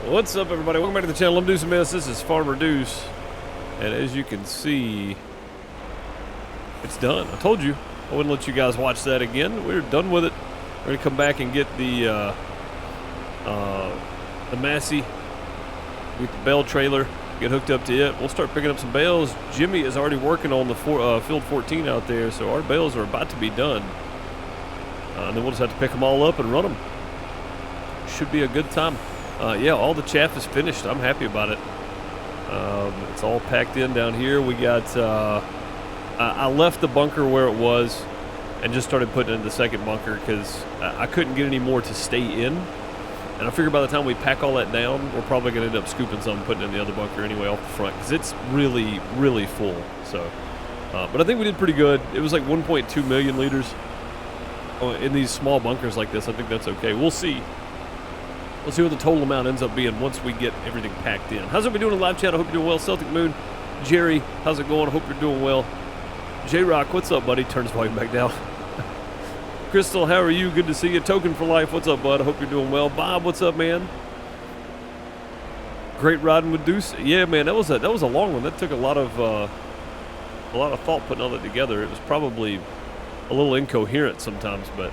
What's up, everybody? Welcome back to the channel. I'm DeucePlays. This is Farmer Deuce, and as you can see, it's done. I told you I wouldn't let you guys watch that again. We're done with it. We're gonna come back and get the Massey, get the bale trailer, get hooked up to it. We'll start picking up some bales. Jimmy is already working on the field 14 out there, so our bales are about to be done. And then we'll just have to pick them all up and run them. Should be a good time. Yeah, all the chaff is finished. I'm happy about it. It's all packed in down here. We got, I left the bunker where it was and just started putting it in the second bunker because I couldn't get any more to stay in. And I figured by the time we pack all that down, we're probably going to end up scooping some and putting it in the other bunker anyway off the front because it's really, really full. So, but I think we did pretty good. It was like 1.2 million liters in these small bunkers like this. I think that's okay. We'll see. We'll see what the total amount ends up being once we get everything packed in. How's everybody doing in the live chat? I hope you're doing well. Celtic Moon, Jerry, how's it going? I hope you're doing well. J-Rock, what's up, buddy? Turns volume back down. Crystal, how are you? Good to see you. Token for life, what's up, bud? I hope you're doing well. Bob, what's up, man? Great riding with Deuce. Yeah, man, that was a long one. That took a lot of thought putting all that together. It was probably a little incoherent sometimes, but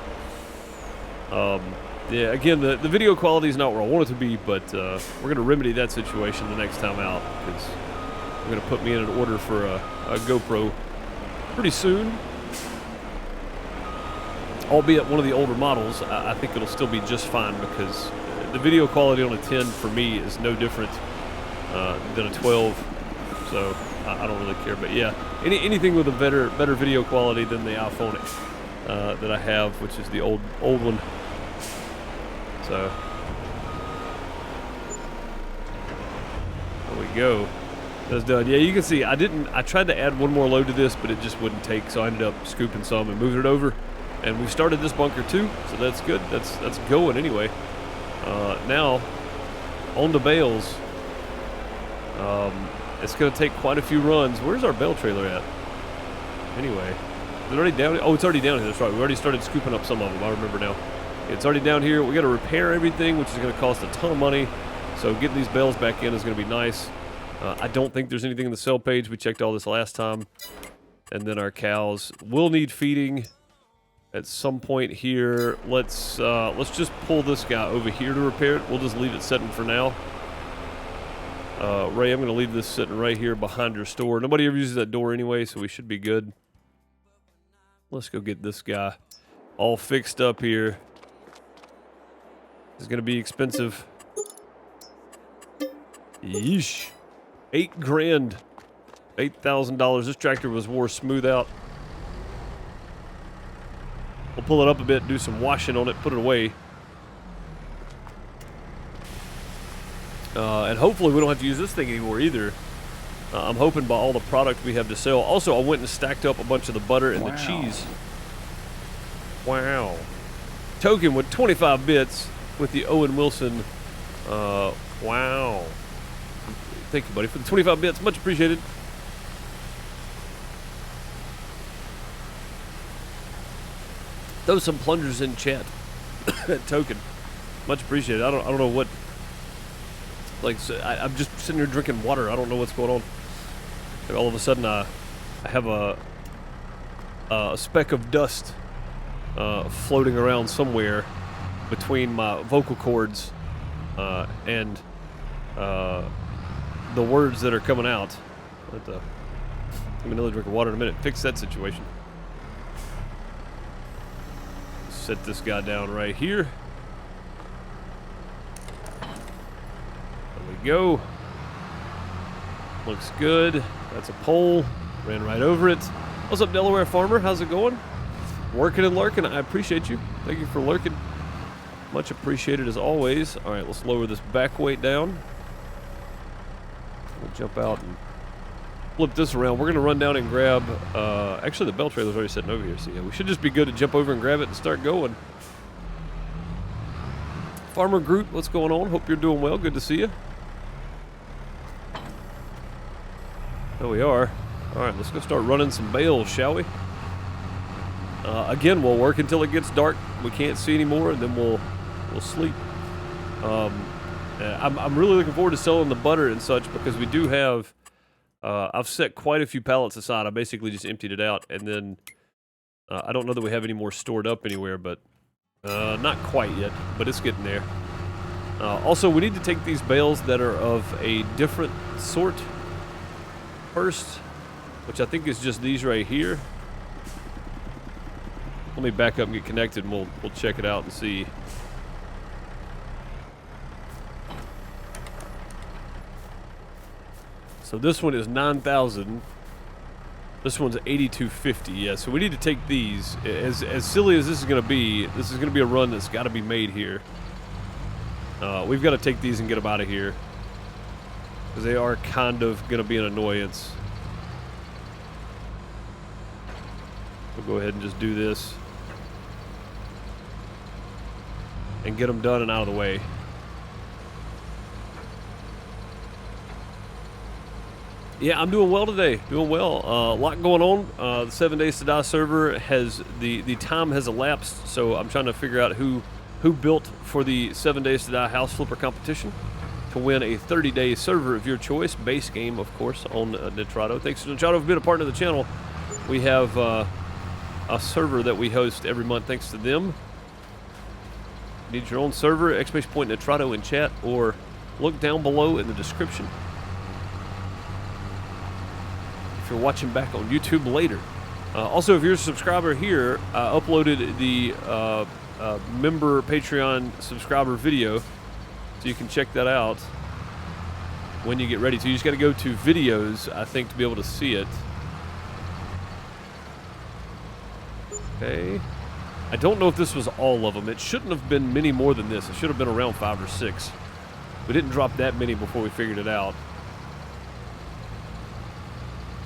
yeah, again, the video quality is not where I want it to be, but we're going to remedy that situation the next time out because we're going to put me in an order for a GoPro pretty soon. Albeit one of the older models, I think it'll still be just fine because the video quality on a 10 for me is no different than a 12, so I don't really care. But yeah, anything with a better video quality than the iPhone that I have, which is the old one. So there we go. That's done. Yeah, you can see I tried to add one more load to this, but it just wouldn't take, so I ended up scooping some and moving it over. And we started this bunker too, so that's good. That's going anyway. Now on the bales. It's going to take quite a few runs. Where's our bale trailer at? Anyway, is it already down? Oh, it's already down here. That's right. We already started scooping up some of them. I remember now. It's already down here. We got to repair everything, which is going to cost a ton of money. So getting these bales back in is going to be nice. I don't think there's anything in the sell page. We checked all this last time. And then our cows will need feeding at some point here. Let's just pull this guy over here to repair it. We'll just leave it sitting for now. Ray, I'm going to leave this sitting right here behind your store. Nobody ever uses that door anyway, so we should be good. Let's go get this guy all fixed up here. It's going to be expensive. Yeesh. $8 grand. $8,000. This tractor was wore smooth out. We'll pull it up a bit, do some washing on it, put it away. And hopefully we don't have to use this thing anymore either. I'm hoping by all the product we have to sell. Also, I went and stacked up a bunch of the butter and the cheese. Wow. Token with 25 bits with the Owen Wilson. Wow. Thank you, buddy, for the 25 bits. Much appreciated. Throw some plungers in chat. Token. Much appreciated. I don't know what. Like, so I'm just sitting here drinking water. I don't know what's going on. Like all of a sudden, I have a speck of dust floating around somewhere between my vocal cords and the words that are coming out. Let me another drink of water in a minute. Fix that situation. Set this guy down right here. There we go. Looks good. That's a pole. Ran right over it. What's up, Delaware Farmer? How's it going? Working and lurking. I appreciate you. Thank you for lurking. Much appreciated as always. All right, let's lower this back weight down. We'll jump out and flip this around. We're going to run down and grab... actually, the bell trailer's already sitting over here, so yeah, we should just be good to jump over and grab it and start going. Farmer Groot, what's going on? Hope you're doing well. Good to see you. There we are. All right, let's go start running some bales, shall we? Again, we'll work until it gets dark. We can't see anymore, and then we'll sleep. I'm really looking forward to selling the butter and such because we do have. I've set quite a few pallets aside. I basically just emptied it out, and then I don't know that we have any more stored up anywhere, but not quite yet. But it's getting there. Also, we need to take these bales that are of a different sort first, which I think is just these right here. Let me back up and get connected, and we'll check it out and see. So this one is 9,000. This one's 8,250. Yeah, so we need to take these. As silly as this is going to be a run that's got to be made here. We've got to take these and get them out of here because they are kind of going to be an annoyance. We'll go ahead and just do this and get them done and out of the way. Yeah, I'm doing well today. Doing well. A lot going on. The 7 Days to Die server has the time has elapsed, so I'm trying to figure out who built for the 7 Days to Die house flipper competition to win a 30-day server of your choice, base game, of course, on Nitrado. Thanks to Nitrado for being a partner of the channel. We have a server that we host every month thanks to them. Need your own server? Exclamation point Nitrado in chat, or look down below in the description. You're watching back on YouTube later. Also, if you're a subscriber here, I uploaded the member Patreon subscriber video, so you can check that out when you get ready. So you just got to go to videos, I think, to be able to see it. Okay. I don't know if this was all of them. It shouldn't have been many more than this. It should have been around 5 or 6. We didn't drop that many before we figured it out.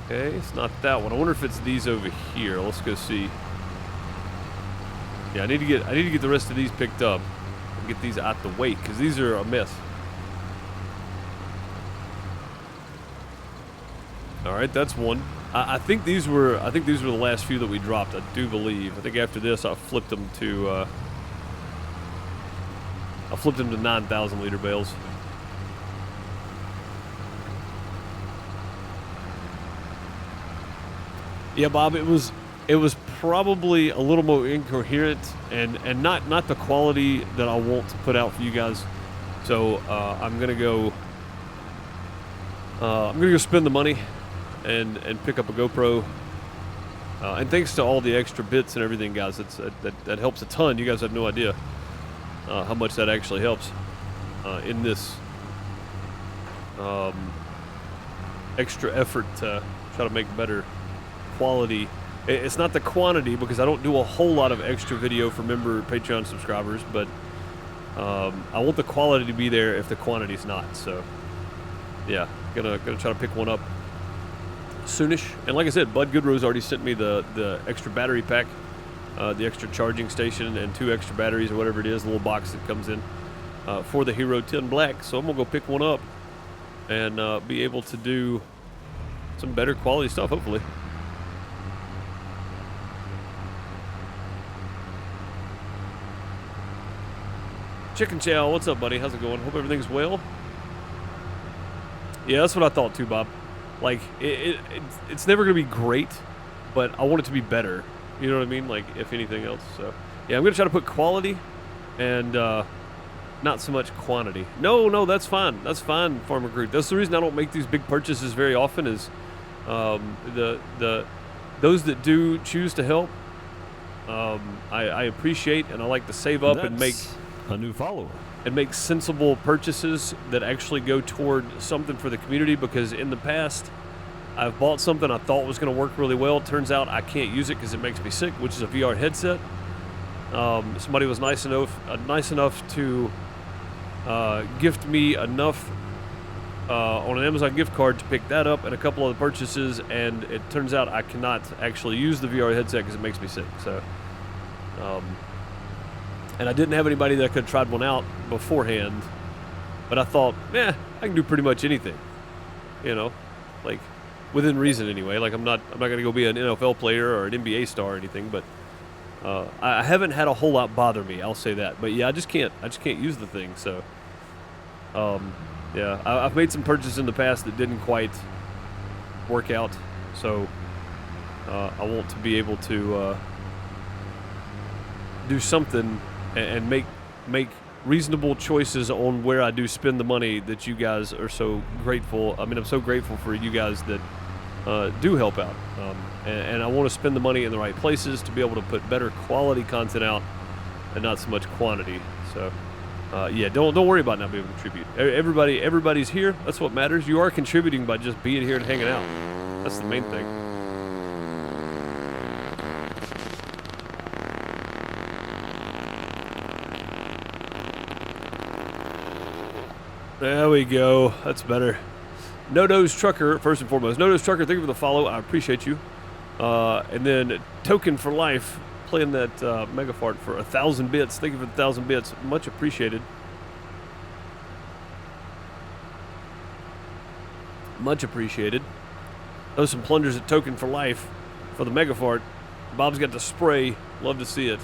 Okay, it's not that one. I wonder if it's these over here. Let's go see. Yeah, I need to get the rest of these picked up and get these out the way because these are a mess. All right, that's one. I think these were the last few that we dropped. I do believe. I think after this, I flipped them to 9,000 liter bales. Yeah, Bob, it was probably a little more incoherent and not the quality that I want to put out for you guys. So I'm gonna go spend the money and pick up a GoPro. And thanks to all the extra bits and everything, guys, that helps a ton. You guys have no idea how much that actually helps in this extra effort to try to make better quality. It's not the quantity because I don't do a whole lot of extra video for member Patreon subscribers, but I want the quality to be there if the quantity's not. So yeah, gonna try to pick one up soonish. And like I said, Bud Goodrose already sent me the extra battery pack, the extra charging station and 2 extra batteries or whatever it is, the little box that comes in for the Hero 10 Black. So I'm gonna go pick one up and be able to do some better quality stuff, hopefully. Chicken Chow, what's up, buddy? How's it going? Hope everything's well. Yeah, that's what I thought too, Bob. Like, it's never going to be great, but I want it to be better. You know what I mean? Like, if anything else. So, yeah, I'm going to try to put quality and not so much quantity. No, that's fine. That's fine, Farmer Groot. That's the reason I don't make these big purchases very often is those that do choose to help, I appreciate, and I like to save up and make a new follower and make sensible purchases that actually go toward something for the community, because in the past I've bought something I thought was going to work really well. Turns out I can't use it because it makes me sick, which is a VR headset. Somebody was nice enough to gift me enough on an Amazon gift card to pick that up and a couple other purchases, and it turns out I cannot actually use the VR headset because it makes me sick. So and I didn't have anybody that could have tried one out beforehand, but I thought, I can do pretty much anything, you know, like within reason anyway. Like I'm not going to go be an NFL player or an NBA star or anything, but I haven't had a whole lot bother me, I'll say that. But yeah, I just can't use the thing. So Yeah, I've made some purchases in the past that didn't quite work out, so I want to be able to do something and make reasonable choices on where I do spend the money that you guys are so grateful. I mean, I'm so grateful for you guys that do help out, and I want to spend the money in the right places to be able to put better quality content out and not so much quantity. So yeah, don't worry about not being able to contribute. Everybody's here. That's what matters. You are contributing by just being here and hanging out. That's the main thing. There we go. That's better. No-Nose Trucker, first and foremost. No-Nose Trucker, thank you for the follow. I appreciate you. And then Token for Life, playing that Mega Fart for 1,000 bits. Thank you for the 1,000 bits. Much appreciated. Much appreciated. Those some plungers at Token for Life for the Mega Fart. Bob's got the spray. Love to see it.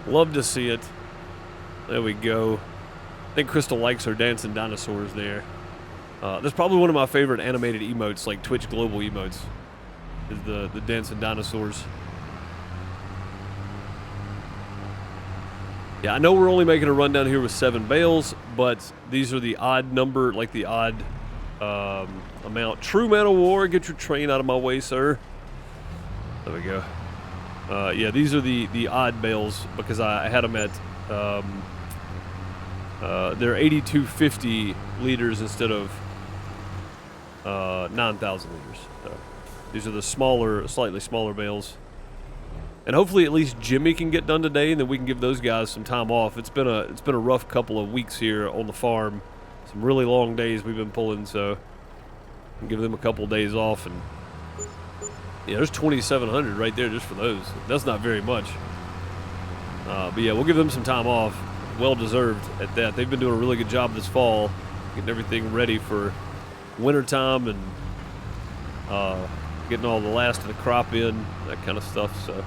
Love to see it. There we go. I think Crystal likes her dancing dinosaurs there. That's probably one of my favorite animated emotes, like Twitch Global emotes, is the dancing dinosaurs. Yeah, I know we're only making a run down here with 7 bales, but these are the odd number, like the odd amount. True Man of War, get your train out of my way, sir. There we go. Yeah, these are the odd bales because I had them at they're 8,250 liters instead of 9,000 liters. So these are the smaller, slightly smaller bales. And hopefully at least Jimmy can get done today, and then we can give those guys some time off. It's been a rough couple of weeks here on the farm. Some really long days we've been pulling, so we'll give them a couple of days off. And yeah, there's 2,700 right there just for those. That's not very much. But yeah, we'll give them some time off. Well deserved at that. They've been doing a really good job this fall, getting everything ready for wintertime and getting all the last of the crop in, that kind of stuff. So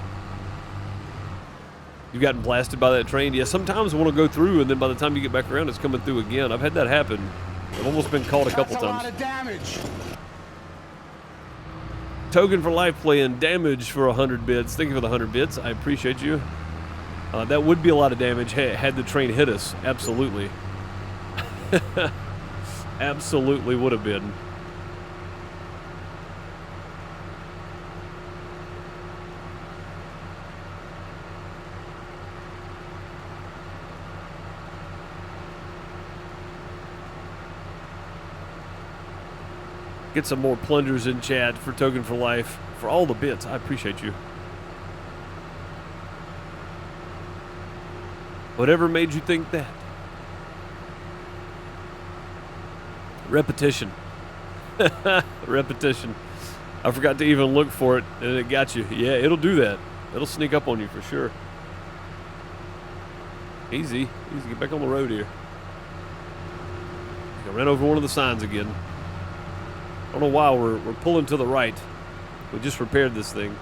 you've gotten blasted by that train? Yeah, sometimes I want to go through, and then by the time you get back around, it's coming through again. I've had that happen. I've almost been caught a couple times. That's a lot of damage. Token for Life playing damage for 100 bits. Thank you for the 100 bits. I appreciate you. That would be a lot of damage had the train hit us. Absolutely. Absolutely would have been. Get some more plungers in chat for Token for Life for all the bits. I appreciate you. Whatever made you think that? Repetition. Repetition. I forgot to even look for it, and it got you. Yeah, it'll do that. It'll sneak up on you for sure. Easy. Easy. Get back on the road here. I ran over one of the signs again. I don't know why we're pulling to the right. We just repaired this thing.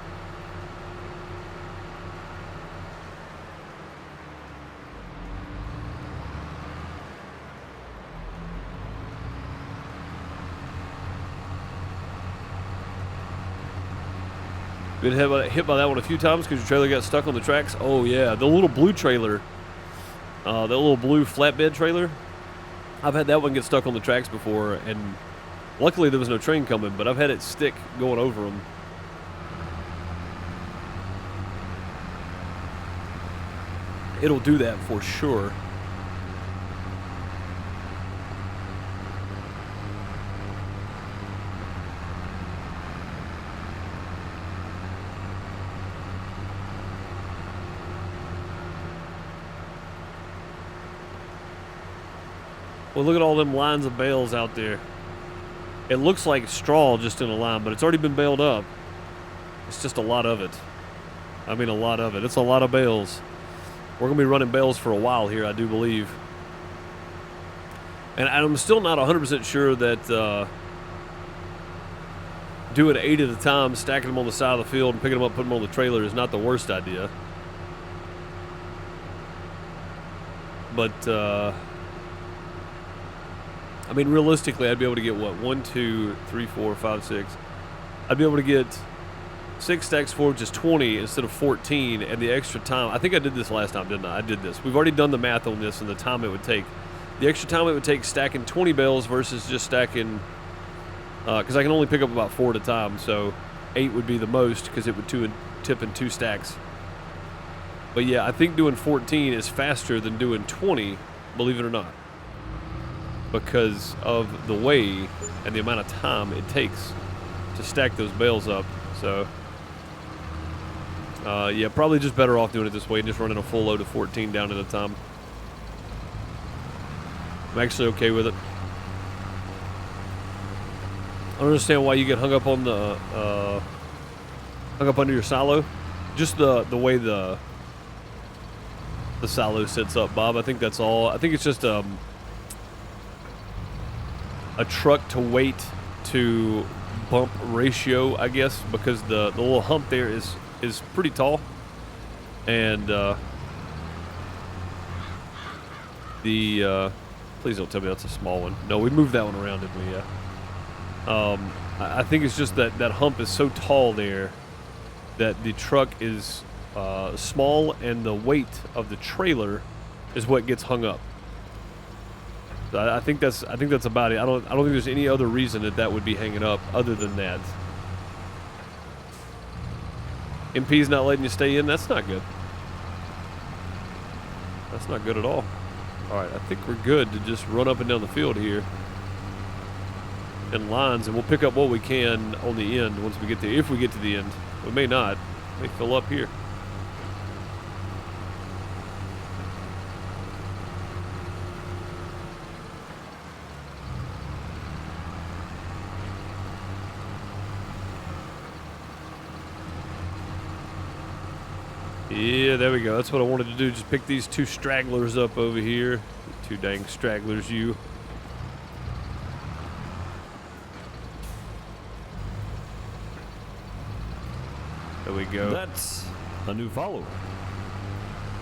Been hit by that one a few times because your trailer got stuck on the tracks. Oh yeah, the little blue trailer, the little blue flatbed trailer. I've had that one get stuck on the tracks before, and luckily there was no train coming, but I've had it stick going over them. It'll do that for sure. Well, look at all them lines of bales out there. It looks like straw just in a line, but it's already been baled up. It's just a lot of it. I mean, a lot of it. It's a lot of bales. We're going to be running bales for a while here, I do believe. And I'm still not 100% sure that doing 8 at a time, stacking them on the side of the field and picking them up, putting them on the trailer is not the worst idea. But I mean, realistically, I'd be able to get what 1, 2, 3, 4, 5, 6. I'd be able to get 6 stacks forward, which is 20 instead of 14, and the extra time. I think I did this last time, didn't I? I did this. We've already done the math on this and the time it would take. The extra time it would take stacking 20 bales versus just stacking, because I can only pick up about 4 at a time, so 8 would be the most because it would tip in 2 stacks. But yeah, I think doing 14 is faster than doing 20, believe it or not, because of the way and the amount of time it takes to stack those bales up. So yeah, probably just better off doing it this way and just running a full load of 14 down at a time. I'm actually okay with it. I don't understand why you get hung up on the hung up under your silo. Just the way the silo sits up, Bob. I think that's all. I think it's just a truck to weight to bump ratio, I guess, because the little hump there is pretty tall, and please don't tell me that's a small one. No, we moved that one around, didn't we? Yeah. I think it's just that hump is so tall there that the truck is small, and the weight of the trailer is what gets hung up. So I think that's about it. I don't think there's any other reason that would be hanging up other than that. MP's not letting you stay in. That's not good. That's not good at all. All right, I think we're good to just run up and down the field here in lines, and we'll pick up what we can on the end once we get there. If we get to the end, we may not. We may fill up here. Yeah, there we go. That's what I wanted to do. Just pick these 2 stragglers up over here. 2 dang stragglers, you. There we go. That's a new follower.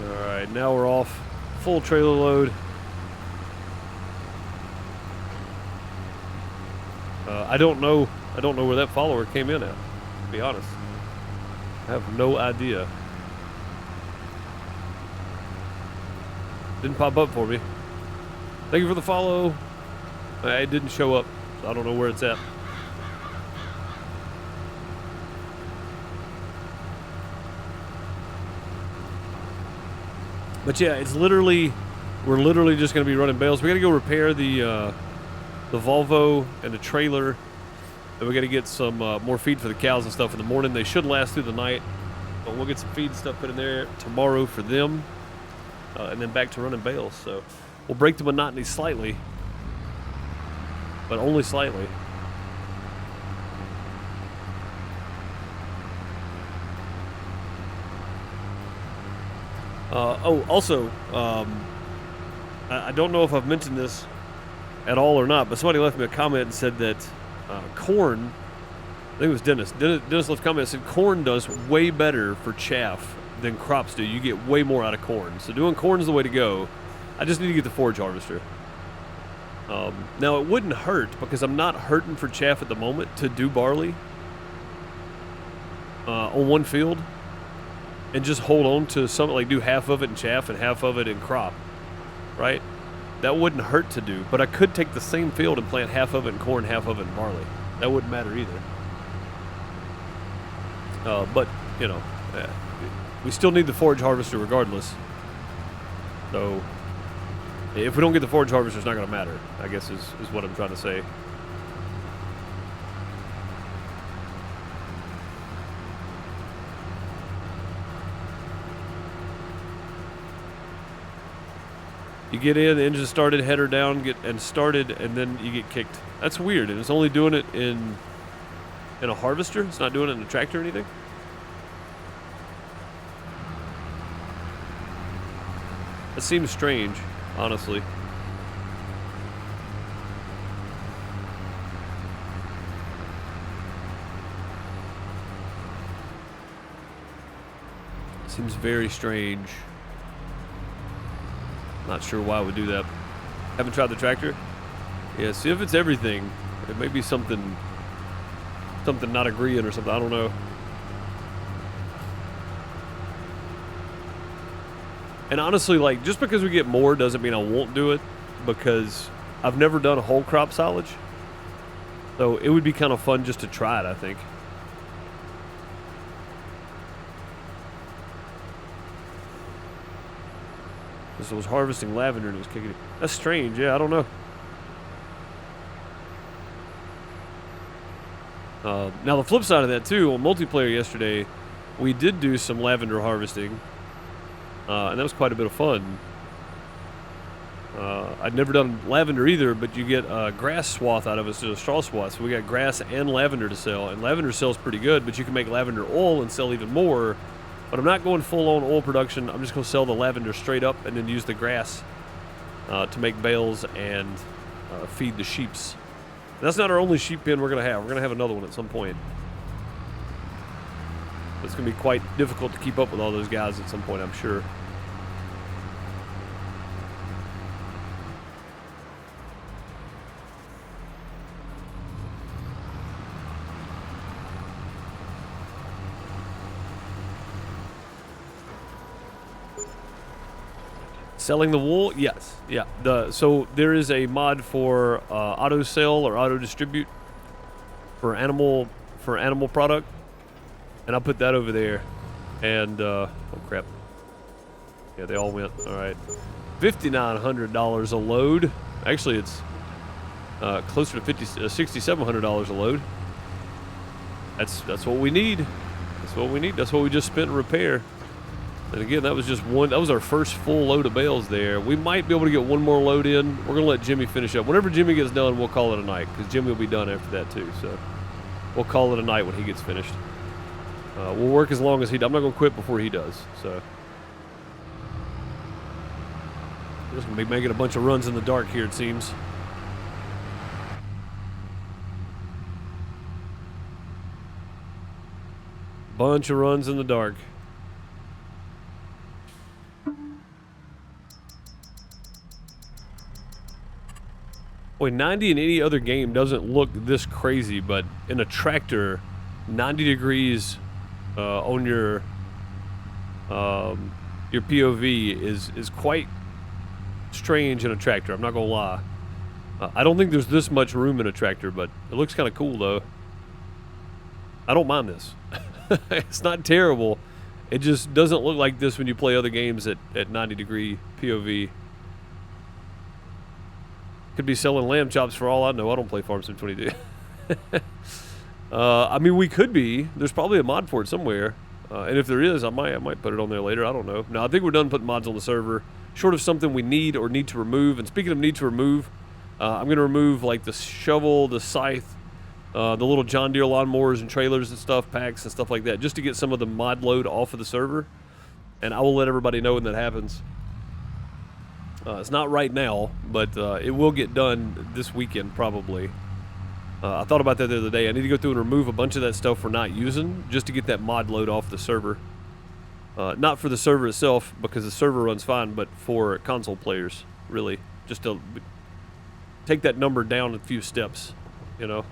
All right, now we're off. Full trailer load. I don't know where that follower came in at, to be honest. I have no idea. Didn't pop up for me. Thank you for the follow. It didn't show up, so I don't know where it's at. But yeah, we're literally just going to be running bales. We got to go repair the Volvo and the trailer, and we got to get some more feed for the cows and stuff in the morning. They should last through the night, but we'll get some feed and stuff put in there tomorrow for them. And then back to running bales. So we'll break the monotony slightly, but only slightly. Also, I don't know if I've mentioned this at all or not, but somebody left me a comment and said that corn, I think it was Dennis. Dennis left a comment and said corn does way better for chaff than crops do. You get way more out of corn. So doing corn is the way to go. I just need to get the forage harvester. Now it wouldn't hurt, because I'm not hurting for chaff at the moment, to do barley on one field and just hold on to something, like do half of it in chaff and half of it in crop, right? That wouldn't hurt to do, but I could take the same field and plant half of it in corn, half of it in barley. That wouldn't matter either. But, you know, we still need the forage harvester regardless. So if we don't get the forage harvester, it's not going to matter, I guess is what I'm trying to say. You get in, the engine started, header down, get started, and then you get kicked. That's weird, and it's only doing it in a harvester? It's not doing it in a tractor or anything? It seems strange, honestly. Seems very strange. Not sure why it would do that. Haven't tried the tractor. Yeah, see if it's everything. It may be something not agreeing or something. I don't know. And honestly, like, just because we get more doesn't mean I won't do it, because I've never done a whole crop silage. So it would be kind of fun just to try it, I think. This was harvesting lavender and it was kicking it. That's strange. Yeah, I don't know. Now, the flip side of that, too, on multiplayer yesterday, we did do some lavender harvesting. And that was quite a bit of fun. I'd never done lavender either, but you get a grass swath out of it instead of straw swath. So we got grass and lavender to sell. And lavender sells pretty good, but you can make lavender oil and sell even more. But I'm not going full-on oil production. I'm just going to sell the lavender straight up and then use the grass to make bales and feed the sheeps. That's not our only sheep pen we're going to have. We're going to have another one at some point. It's going to be quite difficult to keep up with all those guys at some point, I'm sure. Selling the wool? Yes. Yeah. So there is a mod for auto sell or auto distribute for animal product, and I'll put that over there. And oh crap! Yeah, they all went. All right, $5,900 a load. Actually, it's closer to $6,700 a load. That's what we need. That's what we need. That's what we just spent in repair. And again, that was just one. That was our first full load of bales there. We might be able to get one more load in. We're gonna let Jimmy finish up. Whenever Jimmy gets done, we'll call it a night, because Jimmy will be done after that too. So we'll call it a night when he gets finished. We'll work as long as he does. I'm not gonna quit before he does. So we're just gonna be making a bunch of runs in the dark here, it seems. Bunch of runs in the dark. Boy, 90 in any other game doesn't look this crazy, but in a tractor, 90 degrees on your POV is quite strange in a tractor. I'm not gonna lie. I don't think there's this much room in a tractor, but it looks kind of cool though. I don't mind this. It's not terrible. It just doesn't look like this when you play other games at 90 degree POV. Could be selling lamb chops for all I know. I don't play Farm Sim 22. I mean, we could be. There's probably a mod for it somewhere. And if there is, I might put it on there later. I don't know. No, I think we're done putting mods on the server. Short of something we need or need to remove. And speaking of need to remove, I'm going to remove like the shovel, the scythe, the little John Deere lawnmowers and trailers and stuff, packs and stuff like that, just to get some of the mod load off of the server. And I will let everybody know when that happens. It's not right now, but it will get done this weekend probably. I thought about that the other day. I need to go through and remove a bunch of that stuff we're not using just to get that mod load off the server. Not for the server itself, because the server runs fine, but for console players, really. Just to take that number down a few steps, you know.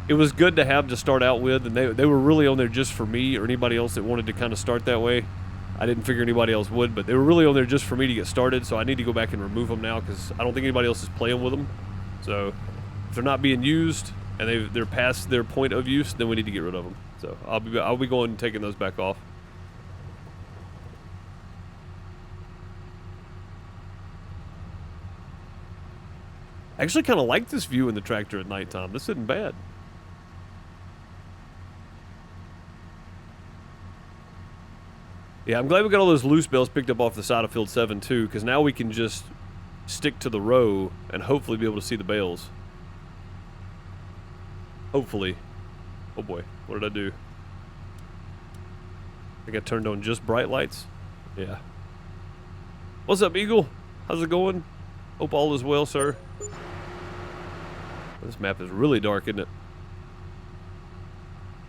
It was good to have to start out with, and they were really on there just for me or anybody else that wanted to kind of start that way. I didn't figure anybody else would, but they were really on there just for me to get started, so I need to go back and remove them now because I don't think anybody else is playing with them. So if they're not being used and they're past their point of use, then we need to get rid of them. So I'll be going and taking those back off. I actually kind of like this view in the tractor at nighttime. This isn't bad. Yeah, I'm glad we got all those loose bales picked up off the side of field 7 too, because now we can just stick to the row and hopefully be able to see the bales. Hopefully. Oh boy, what did I do? I think I turned on just bright lights. Yeah. What's up, Eagle? How's it going? Hope all is well, sir. This map is really dark, isn't it?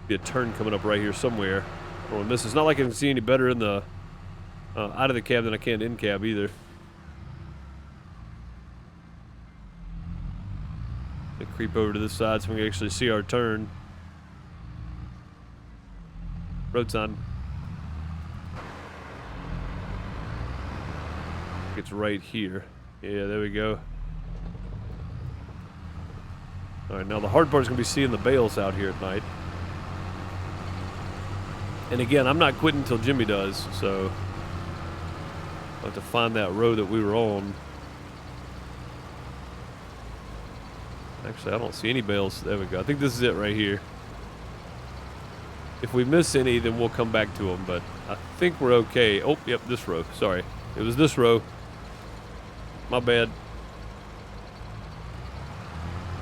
Be a turn coming up right here somewhere. I don't want to miss. It's not like I can see any better in the out of the cab, then I can't in cab either. They creep over to this side so we can actually see our turn. Road sign. It's right here. Yeah, there we go. Alright, now the hard part is going to be seeing the bales out here at night. And again, I'm not quitting until Jimmy does, so I'll have to find that road that we were on. Actually, I don't see any bales. There we go. I think this is it right here. If we miss any, then we'll come back to them, but I think we're okay. Oh, yep, this row. Sorry. It was this row. My bad.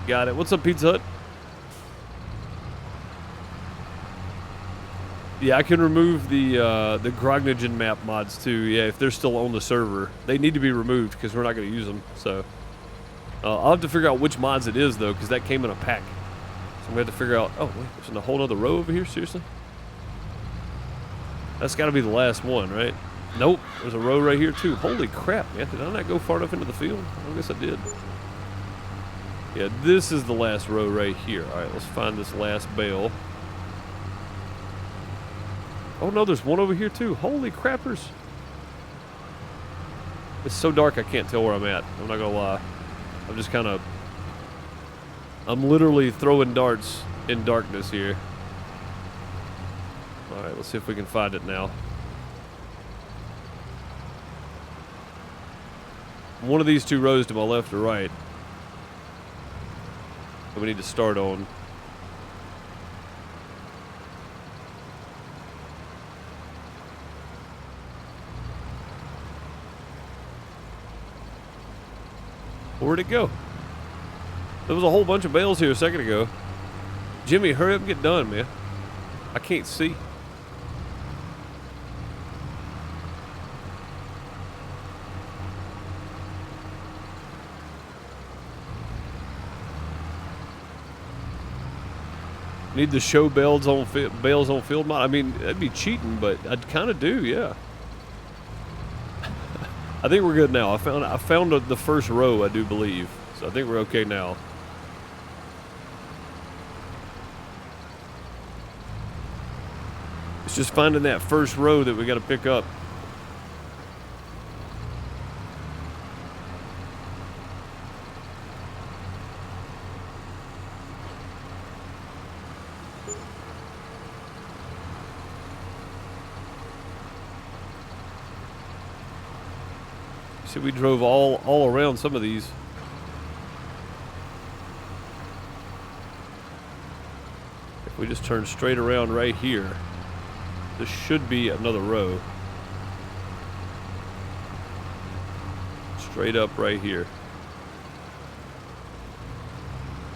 Got it. What's up, Pizza Hut? Yeah, I can remove the Grognigen map mods too. Yeah, if they're still on the server, they need to be removed because we're not going to use them. So I'll have to figure out which mods it is though, because that came in a pack. So we have to figure out. Oh wait, there's a whole other row over here. Seriously? That's got to be the last one, right? Nope. There's a row right here too. Holy crap, man! Did I not go far enough into the field? I guess I did. Yeah, this is the last row right here. All right, let's find this last bale. Oh no, there's one over here too. Holy crappers. It's so dark I can't tell where I'm at. I'm not gonna lie. I'm just kind of... I'm literally throwing darts in darkness here. Alright, let's see if we can find it now. One of these two rows to my left or right that we need to start on. Where'd it go? There was a whole bunch of bales here a second ago. Jimmy, hurry up and get done, man. I can't see. Need to show bales on field mod. I mean, that'd be cheating, but I'd kind of do, yeah. I think we're good now. I found the first row, I do believe. So I think we're okay now. It's just finding that first row that we got to pick up. See, we drove all around some of these. If we just turn straight around right here, this should be another row. Straight up right here.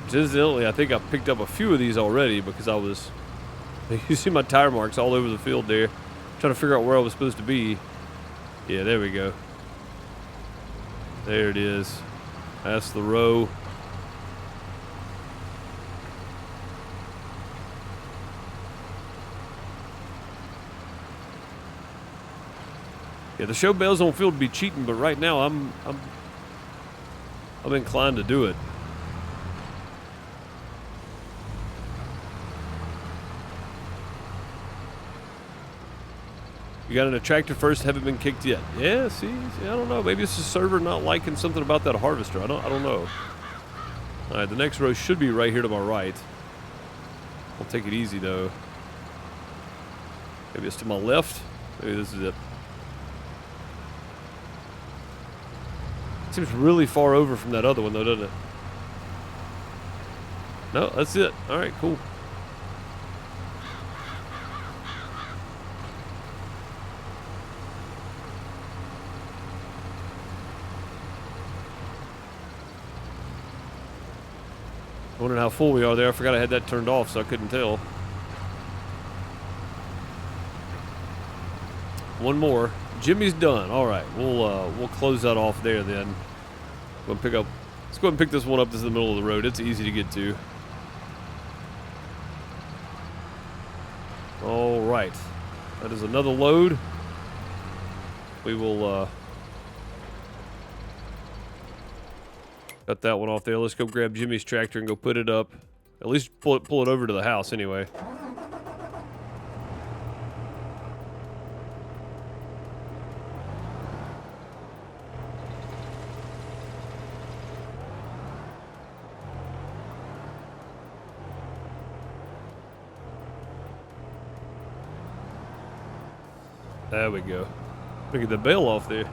Incidentally, I think I picked up a few of these already because I was... You see my tire marks all over the field there. Trying to figure out where I was supposed to be. Yeah, there we go. There it is. That's the row. Yeah, the show bales on field would be cheating, but right now I'm inclined to do it. You got an attractor first, haven't been kicked yet. Yeah, see, I don't know. Maybe it's the server not liking something about that harvester. I don't know. All right, the next row should be right here to my right. I'll take it easy though. Maybe it's to my left. Maybe this is it. Seems really far over from that other one though, doesn't it? No, that's it. All right, cool. Wondering how full we are there. I forgot I had that turned off, so I couldn't tell. One more. Jimmy's done. All right, we'll close that off there then. Let's go ahead and pick this one up. This is the middle of the road. It's easy to get to. All right, that is another load. we will cut that one off there. Let's go grab Jimmy's tractor and go put it up. At least pull it over to the house anyway. There we go. Look at the bale off there.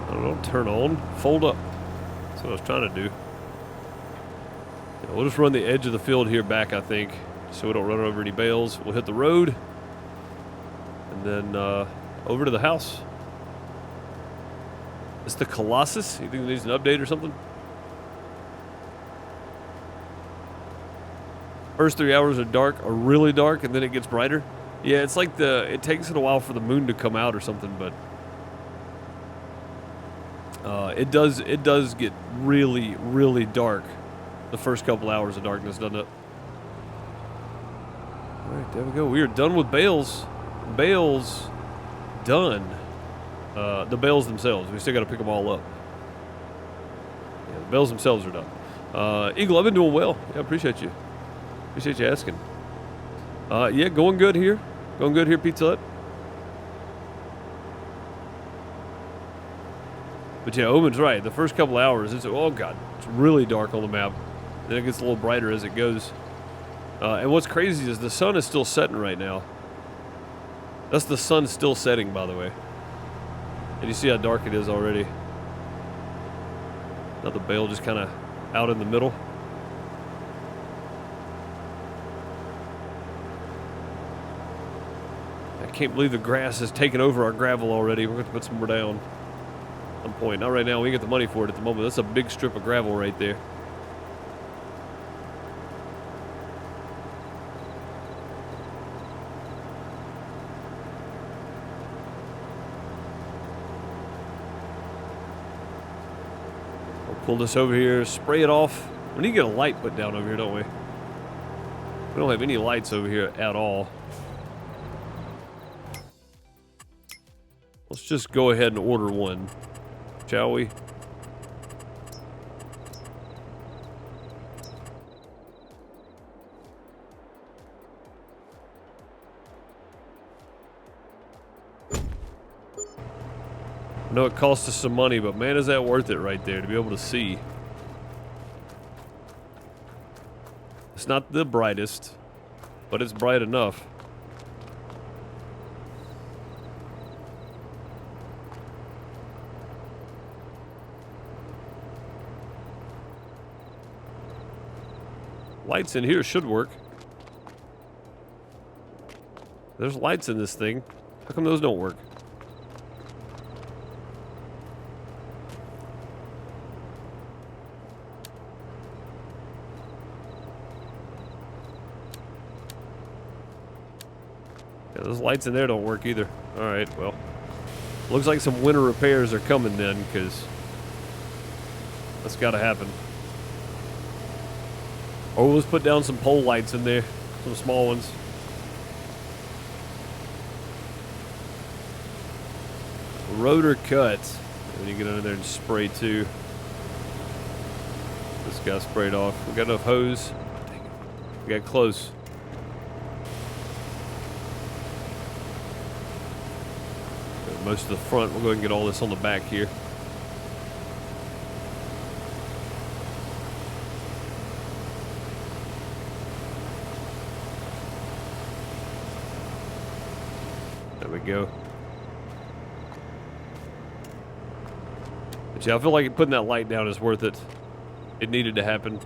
I don't know, turn on, fold up. That's what I was trying to do. Yeah, we'll just run the edge of the field here back, I think, so we don't run over any bales. We'll hit the road, and then over to the house. It's the Colossus. You think it needs an update or something? First 3 hours are dark, are really dark, and then it gets brighter. Yeah, it's like it takes it a while for the moon to come out or something, but it does get really, really dark the first couple hours of darkness, doesn't it? All right, there we go. We are done with bales. Bales done. The bales themselves, we still got to pick them all up. Yeah, the bales themselves are done. Eagle, I've been doing well. Yeah, appreciate you. Appreciate you asking. Yeah, going good here. Going good here, Pizza Hut. But yeah, Omen's right. The first couple hours, oh god, it's really dark on the map. Then it gets a little brighter as it goes. And what's crazy is the sun is still setting right now. That's the sun still setting, by the way. And you see how dark it is already. Now the bale just kind of out in the middle. I can't believe the grass has taken over our gravel already. We're going to put some more down at some point. Not right now. We get the money for it at the moment. That's a big strip of gravel right there. We'll pull this over here, spray it off. We need to get a light put down over here, don't we? We don't have any lights over here at all. Let's just go ahead and order one, shall we? I know it costs us some money, but man, is that worth it right there to be able to see. It's not the brightest, but it's bright enough. Lights in here should work. There's lights in this thing. How come those don't work? Yeah, those lights in there don't work either. Alright, well. Looks like some winter repairs are coming then, because that's gotta happen. Or let's put down some pole lights in there. Some small ones. Rotor cut. And you get under there and spray too. This guy sprayed off. We got enough hose. Dang it. We got close. Got most of the front. We'll go ahead and get all this on the back here. There we go. But yeah, I feel like putting that light down is worth it. It needed to happen.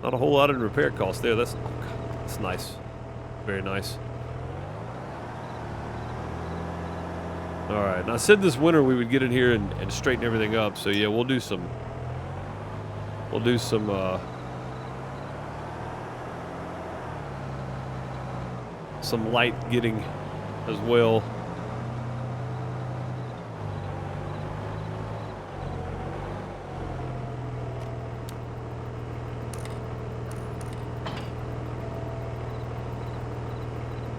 Not a whole lot in repair cost there. That's nice. Very nice. Alright, and I said this winter we would get in here and straighten everything up. So yeah, we'll do some light getting as well.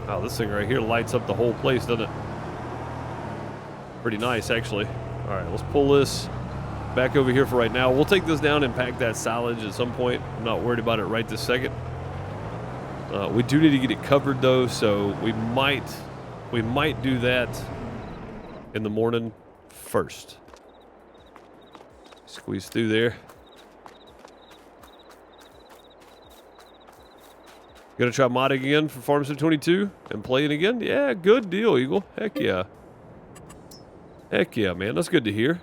Wow, this thing right here lights up the whole place, doesn't it? Pretty nice, actually. All right, let's pull this back over here for right now. We'll take this down and pack that silage at some point. I'm not worried about it right this second. We do need to get it covered though, so we might do that in the morning first. Squeeze through there. Gonna try modding again for Farm Sim 22 and playing again? Yeah, good deal, Eagle. Heck yeah. Heck yeah, man. That's good to hear.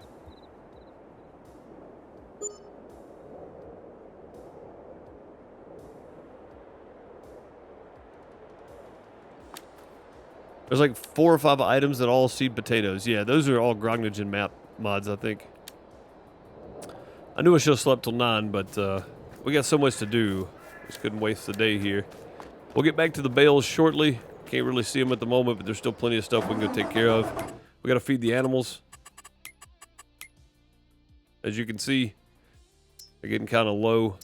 There's like 4 or 5 items that all seed potatoes. Yeah, those are all Grognigen map mods, I think. I knew I should have slept till 9, but we got so much to do. Just couldn't waste the day here. We'll get back to the bales shortly. Can't really see them at the moment, but there's still plenty of stuff we can go take care of. We got to feed the animals. As you can see, they're getting kind of low.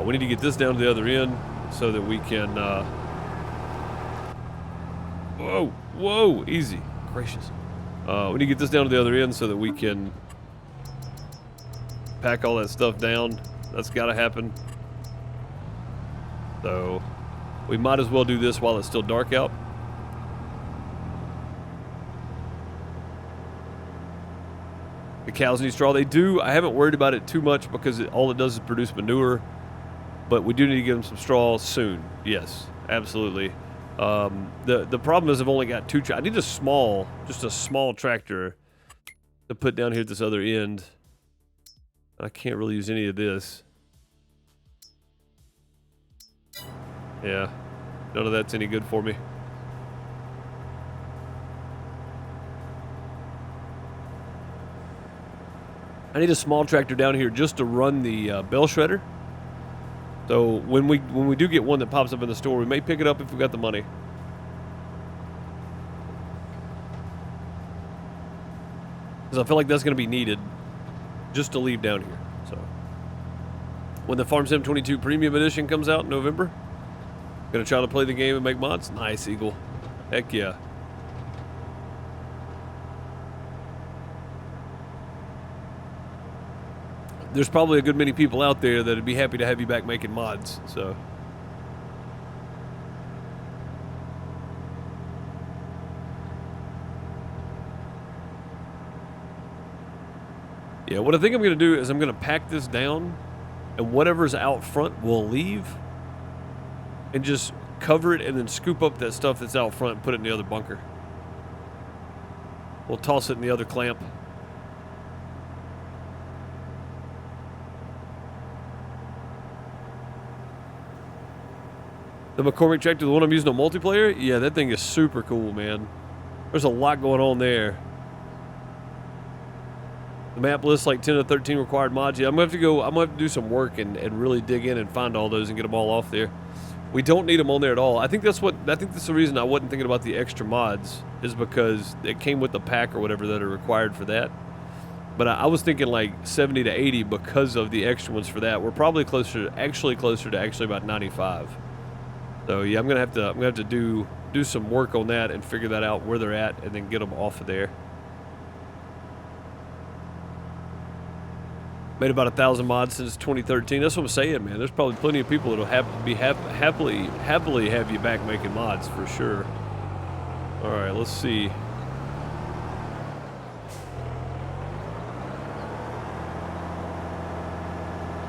We need to get this down to the other end so that we can... Whoa, whoa, easy. Gracious. We need to get this down to the other end so that we can pack all that stuff down. That's got to happen. So we might as well do this while it's still dark out. The cows need straw. They do. I haven't worried about it too much because all it does is produce manure. But we do need to give them some straw soon. Yes, absolutely. The problem is I've only got 2 I need just a small tractor to put down here at this other end. I can't really use any of this. Yeah, none of that's any good for me. I need a small tractor down here just to run the bale shredder. So when we do get one that pops up in the store, we may pick it up if we got the money. Because I feel like that's going to be needed just to leave down here. So when the Farm Sim 22 Premium Edition comes out in November, gonna try to play the game and make mods. Nice, Eagle. Heck yeah. There's probably a good many people out there that'd be happy to have you back making mods, so. Yeah, what I think I'm gonna do is I'm gonna pack this down, and whatever's out front will leave, and just cover it and then scoop up that stuff that's out front and put it in the other bunker. We'll toss it in the other clamp. The McCormick tractor, the one I'm using on multiplayer? Yeah, that thing is super cool, man. There's a lot going on there. The map lists like 10 to 13 required mods. Yeah, I'm gonna have to do some work and really dig in and find all those and get them all off there. We don't need them on there at all. I think that's the reason I wasn't thinking about the extra mods, is because it came with the pack or whatever that are required for that. But I was thinking like 70 to 80 because of the extra ones for that. We're probably closer to about 95. So yeah, I'm gonna have to do some work on that and figure that out where they're at and then get them off of there. Made about 1,000 mods since 2013. That's what I'm saying, man. There's probably plenty of people that'll happily have you back making mods for sure. All right, let's see.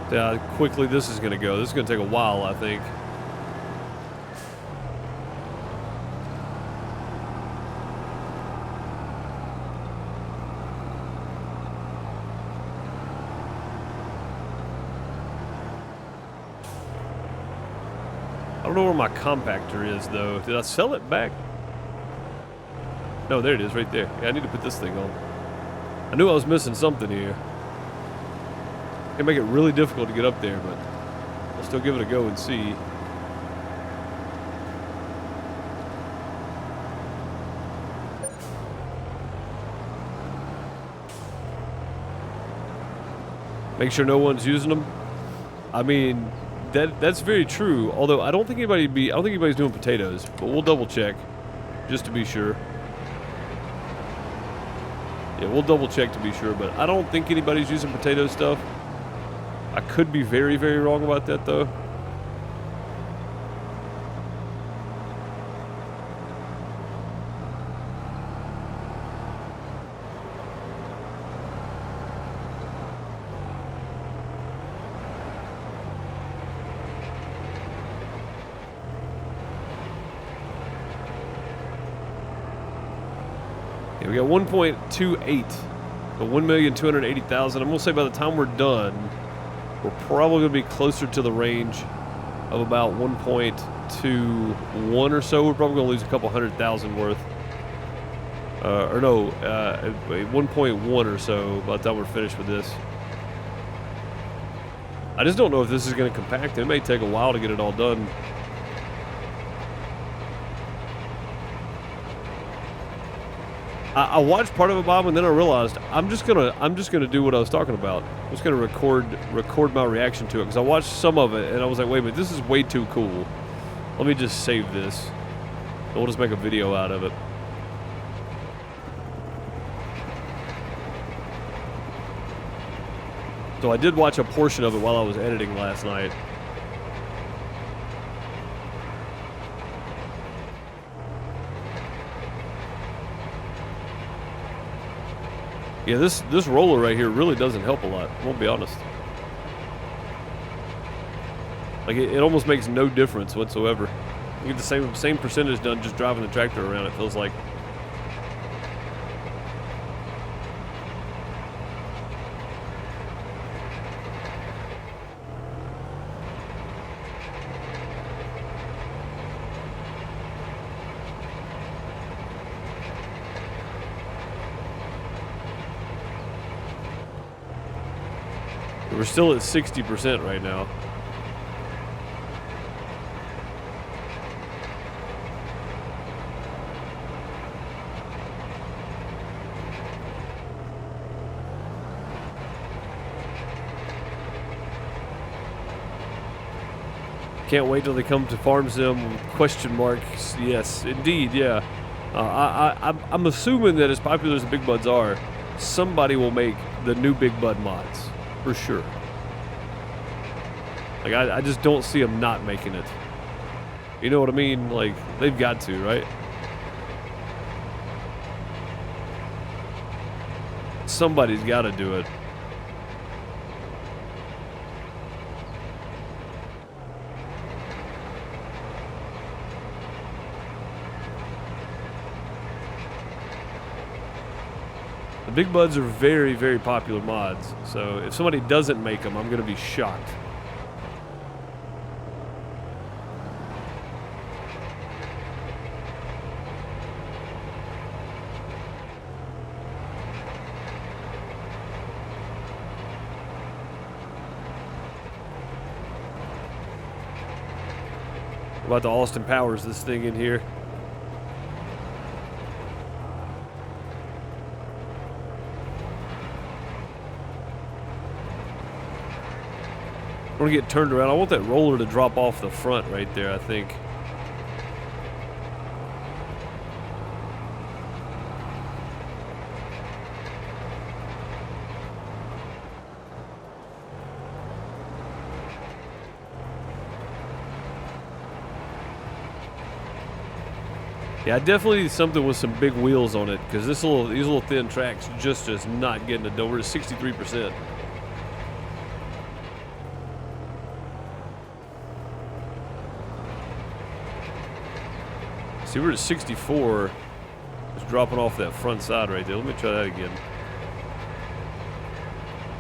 See how quickly this is gonna go. This is gonna take a while, I think. I don't know where my compactor is, though. Did I sell it back? No, there it is, right there. Yeah, I need to put this thing on. I knew I was missing something here. It can make it really difficult to get up there, but I'll still give it a go and see. Make sure no one's using them. I mean, that's very true. Although I don't think anybody's doing potatoes, but we'll double check just to be sure. Yeah, we'll double check to be sure, but I don't think anybody's using potato stuff. I could be very, very wrong about that though. Yeah, we got 1.28, but 1,280,000. I'm gonna say by the time we're done, we're probably gonna be closer to the range of about 1.21 or so. We're probably gonna lose a couple 100,000 worth, or no, 1.1 or so by the time we're finished with this. I just don't know if this is gonna compact. It may take a while to get it all done. I watched part of it, Bob, and then I realized I'm just gonna do what I was talking about. I'm just gonna record my reaction to it because I watched some of it and I was like, wait a minute, this is way too cool. Let me just save this. And we'll just make a video out of it. So I did watch a portion of it while I was editing last night. Yeah, this roller right here really doesn't help a lot. I won't be honest. Like it almost makes no difference whatsoever. You get the same percentage done just driving the tractor around. It feels like. We're still at 60% right now. Can't wait till they come to Farm Sim, question marks. Yes, indeed, yeah. I'm assuming that as popular as the Big Buds are, somebody will make the new Big Bud mods. For sure. Like, I just don't see them not making it. You know what I mean? Like, they've got to, right? Somebody's got to do it. The Big Buds are very, very popular mods, so if somebody doesn't make them, I'm going to be shocked. We're about to Austin Powers this thing in here. I want to get turned around. I want that roller to drop off the front right there, I think. Yeah, I definitely need something with some big wheels on it because these little thin tracks just is not getting it done. We're at 63%. See, we're at 64. Just dropping off that front side right there. Let me try that again.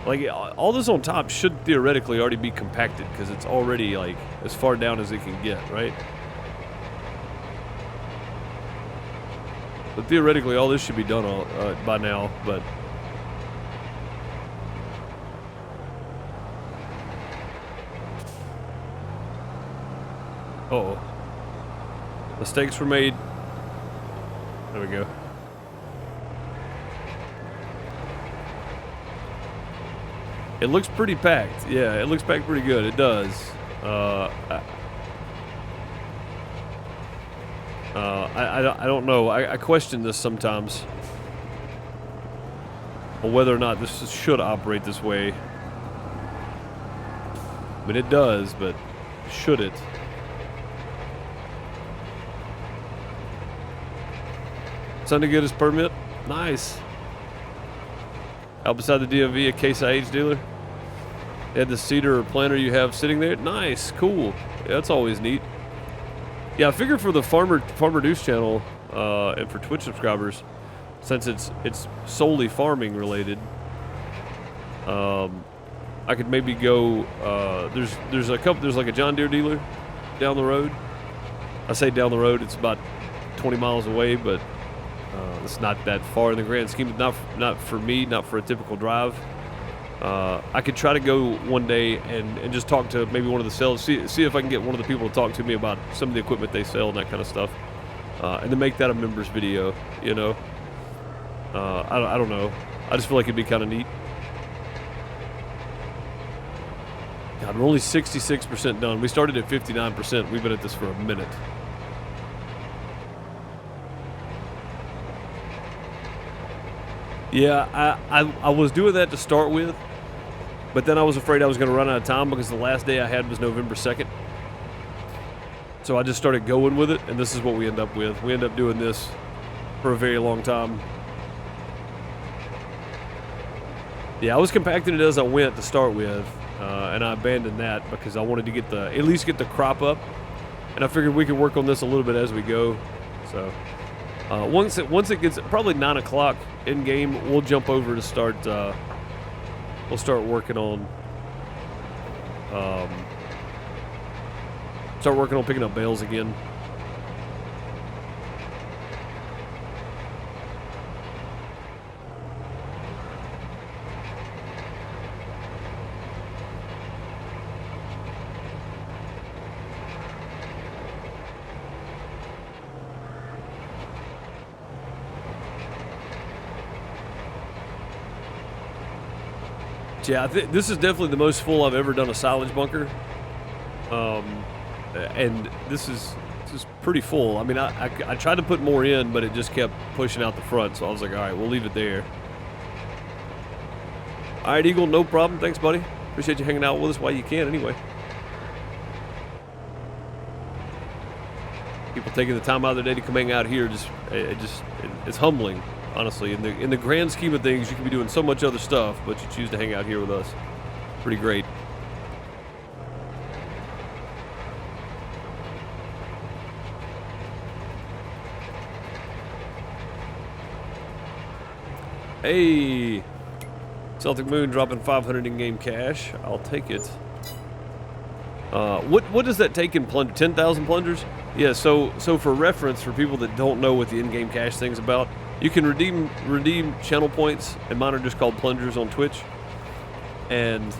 Like, all this on top should theoretically already be compacted because it's already, like, as far down as it can get, right? But theoretically, all this should be done by now, but... Uh-oh. Mistakes were made. There we go. It looks pretty packed. Yeah, it looks packed pretty good. It does. I don't know. I question this sometimes. Or whether or not this should operate this way. I mean, it does, but should it? Son to get his permit? Nice. Out beside the DMV, a Case IH dealer. They had the cedar or planter you have sitting there. Nice, cool. Yeah, that's always neat. Yeah, I figured for the Farmer Deuce channel and for Twitch subscribers, since it's solely farming related, I could maybe go. There's like a John Deere dealer down the road. I say down the road, it's about 20 miles away, but it's not that far in the grand scheme. Not for me, not for a typical drive. I could try to go one day and just talk to maybe one of the sellers, see if I can get one of the people to talk to me about some of the equipment they sell and that kind of stuff, and then make that a members video. You know, I don't know. I just feel like it'd be kind of neat. God, we're only 66% done. We started at 59%. We've been at this for a minute. Yeah, I was doing that to start with, but then I was afraid I was going to run out of time because the last day I had was November 2nd. So I just started going with it, and this is what we end up with. We end up doing this for a very long time. Yeah, I was compacting it as I went to start with, and I abandoned that because I wanted to at least get the crop up, and I figured we could work on this a little bit as we go. So once it gets probably 9 o'clock in game, we'll jump over to start. We'll start working on picking up bales again. Yeah, this is definitely the most full I've ever done a silage bunker, and this is pretty full. I mean, I tried to put more in, but it just kept pushing out the front, so I was like, all right, we'll leave it there. All right, Eagle, no problem. Thanks, buddy. Appreciate you hanging out with us while you can, anyway. People taking the time out of their day to come hang out here, it's humbling. Honestly, in the grand scheme of things, you can be doing so much other stuff, but you choose to hang out here with us. Pretty great. Hey, Celtic Moon dropping 500 in-game cash. I'll take it. What does that take in plunger? 10,000 plungers? Yeah. So for reference, for people that don't know what the in-game cash thing's about. You can redeem channel points, and mine are just called plungers on Twitch. And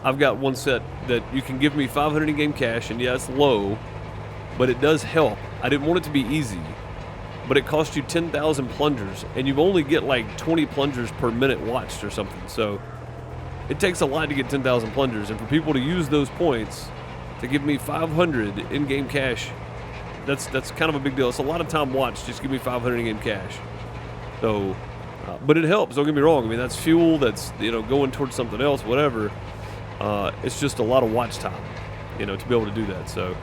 I've got one set that you can give me 500 in-game cash, and yeah, it's low, but it does help. I didn't want it to be easy, but it costs you 10,000 plungers, and you only get like 20 plungers per minute watched or something. So it takes a lot to get 10,000 plungers, and for people to use those points to give me 500 in-game cash, that's kind of a big deal. It's a lot of time watched. Just give me 500 in-game cash. So, but it helps. Don't get me wrong. I mean, that's fuel. That's going towards something else. Whatever. It's just a lot of watch time, to be able to do that. So,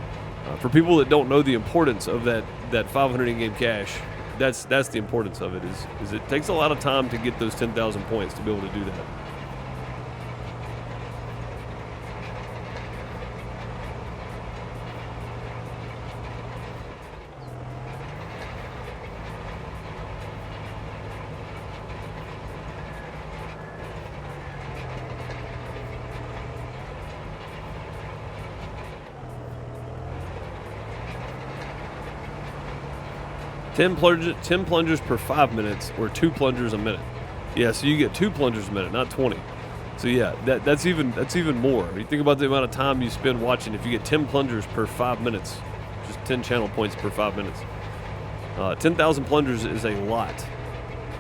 for people that don't know the importance of that 500 in-game cash, that's the importance of it. Is it takes a lot of time to get those 10,000 points to be able to do that. Ten plungers per 5 minutes, or 2 plungers a minute. Yeah, so you get 2 plungers a minute, not 20. So yeah, that's even more. You think about the amount of time you spend watching. If you get 10 plungers per 5 minutes, just 10 channel points per 5 minutes. 10,000 plungers is a lot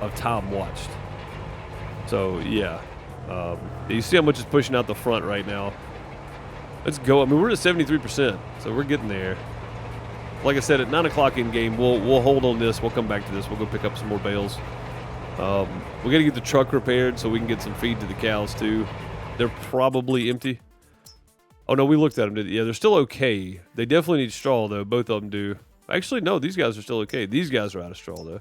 of time watched. So yeah, you see how much is pushing out the front right now. Let's go. I mean, we're at 73%, so we're getting there. Like I said, at 9 o'clock in game, we'll hold on this. We'll come back to this. We'll go pick up some more bales. We got to get the truck repaired so we can get some feed to the cows too. They're probably empty. Oh no, we looked at them. Yeah, they're still okay. They definitely need straw though. Both of them do. Actually, no, these guys are still okay. These guys are out of straw though.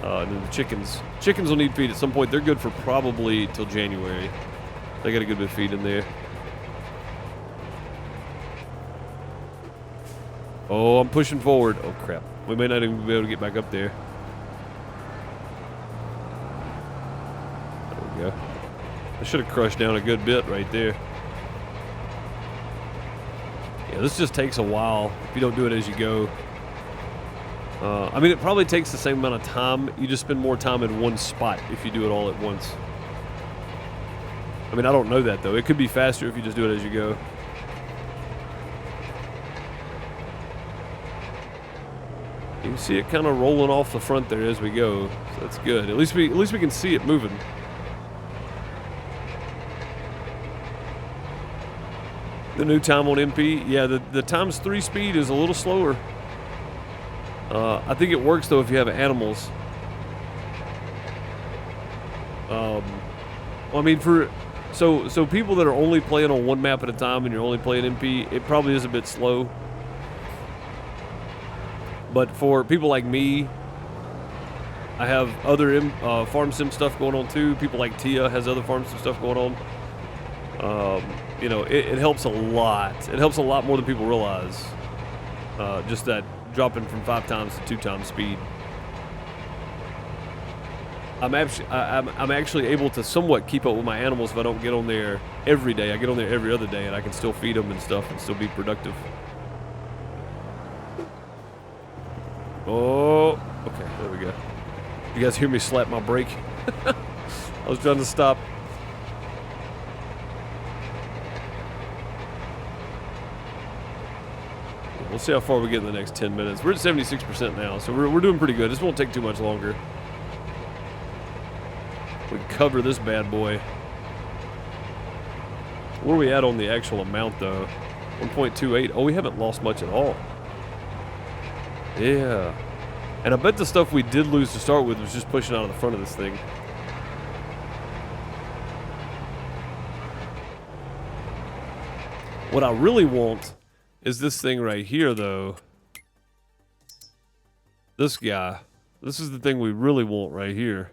And then the chickens. Chickens will need feed at some point. They're good for probably till January. They got a good bit of feed in there. Oh, I'm pushing forward. Oh crap. We may not even be able to get back up there. There we go. I should have crushed down a good bit right there. Yeah, this just takes a while if you don't do it as you go. I mean, it probably takes the same amount of time. You just spend more time in one spot if you do it all at once. I mean, I don't know that, though. It could be faster if you just do it as you go. You can see it kind of rolling off the front there as we go. So that's good. At least we can see it moving. The new time on MP, yeah, the ×3 speed is a little slower. I think it works though if you have animals. Well, I mean, so people that are only playing on one map at a time and you're only playing MP, it probably is a bit slow. But for people like me, I have other farm sim stuff going on too. People like Tia has other farm sim stuff going on. You know, it helps a lot. It helps a lot more than people realize. Just that dropping from 5 times to 2 times speed. I'm actually able to somewhat keep up with my animals if I don't get on there every day. I get on there every other day, and I can still feed them and stuff and still be productive. Oh, okay, there we go. You guys hear me slap my brake? I was trying to stop. We'll see how far we get in the next 10 minutes. We're at 76% now, so we're doing pretty good. This won't take too much longer. We can cover this bad boy. Where are we at on the actual amount, though? 1.28. Oh, we haven't lost much at all. Yeah. And I bet the stuff we did lose to start with was just pushing out of the front of this thing. What I really want is this thing right here, though. This guy. This is the thing we really want right here.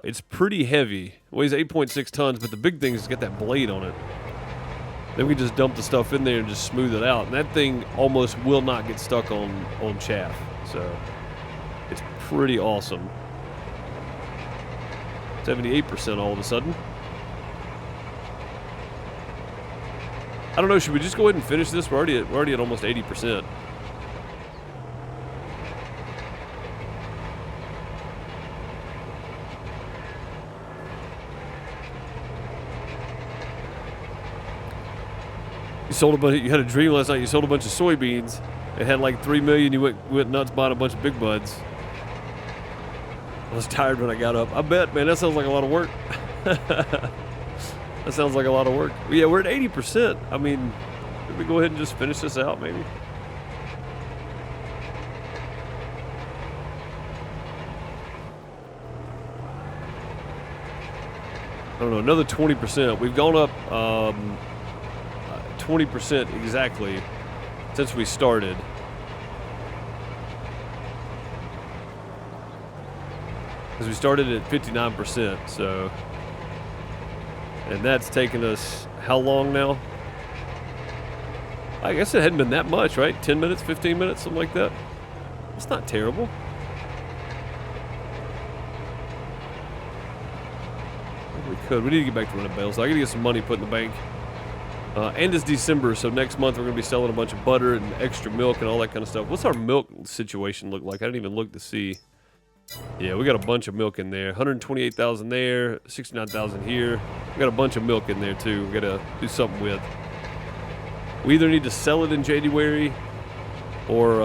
It's pretty heavy. It weighs 8.6 tons, but the big thing is it's got that blade on it. Then we just dump the stuff in there and just smooth it out. And that thing almost will not get stuck on chaff. So, it's pretty awesome. 78% all of a sudden. I don't know, should we just go ahead and finish this? We're already at almost 80%. You had a dream last night, you sold a bunch of soybeans. It had like 3 million, you went nuts buying a bunch of big buds. I was tired when I got up. I bet, man, that sounds like a lot of work. That sounds like a lot of work. But yeah, we're at 80%. I mean, could we go ahead and just finish this out, maybe? I don't know, another 20%. We've gone up 20% exactly since we started. Because we started at 59%, so... And that's taken us how long now? I guess it hadn't been that much, right? 10 minutes, 15 minutes, something like that. It's not terrible. We need to get back to running bales. I got to get some money put in the bank. And it's December, so next month we're going to be selling a bunch of butter and extra milk and all that kind of stuff. What's our milk situation look like? I didn't even look to see. Yeah, we got a bunch of milk in there. 128,000 there, 69,000 here. We got a bunch of milk in there too. We got to do something with. We either need to sell it in January, or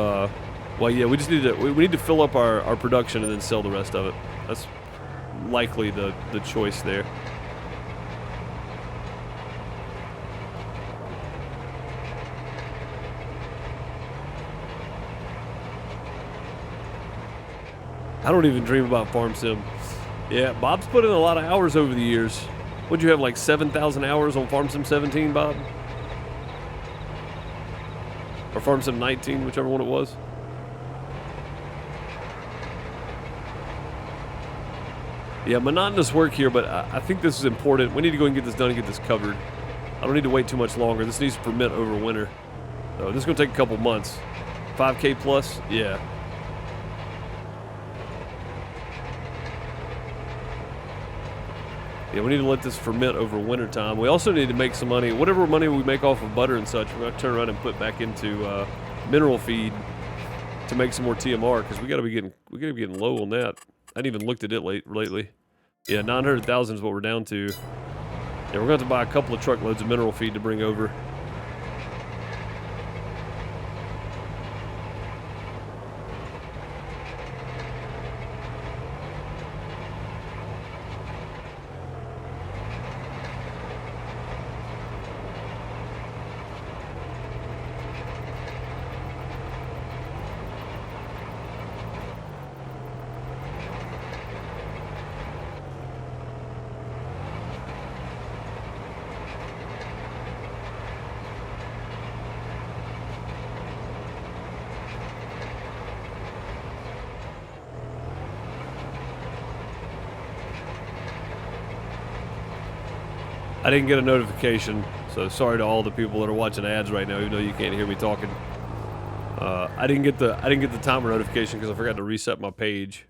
well, yeah, we just need to. We need to fill up our production and then sell the rest of it. That's likely the choice there. I don't even dream about Farm Sim. Yeah, Bob's put in a lot of hours over the years. What'd you have, like 7,000 hours on Farm Sim 17, Bob? Or Farm Sim 19, whichever one it was. Yeah, monotonous work here, but I think this is important. We need to go and get this done and get this covered. I don't need to wait too much longer. This needs to ferment over winter. So this is going to take a couple months. 5K plus? Yeah. Yeah, we need to let this ferment over winter time. We also need to make some money. Whatever money we make off of butter and such, we're going to turn around and put back into mineral feed to make some more TMR, because we got to be getting low on that. I hadn't even looked at it lately. Yeah, 900,000 is what we're down to. Yeah, we're going to have to buy a couple of truckloads of mineral feed to bring over. I didn't get a notification, so sorry to all the people that are watching ads right now, even though you can't hear me talking. I didn't get the timer notification because I forgot to reset my page.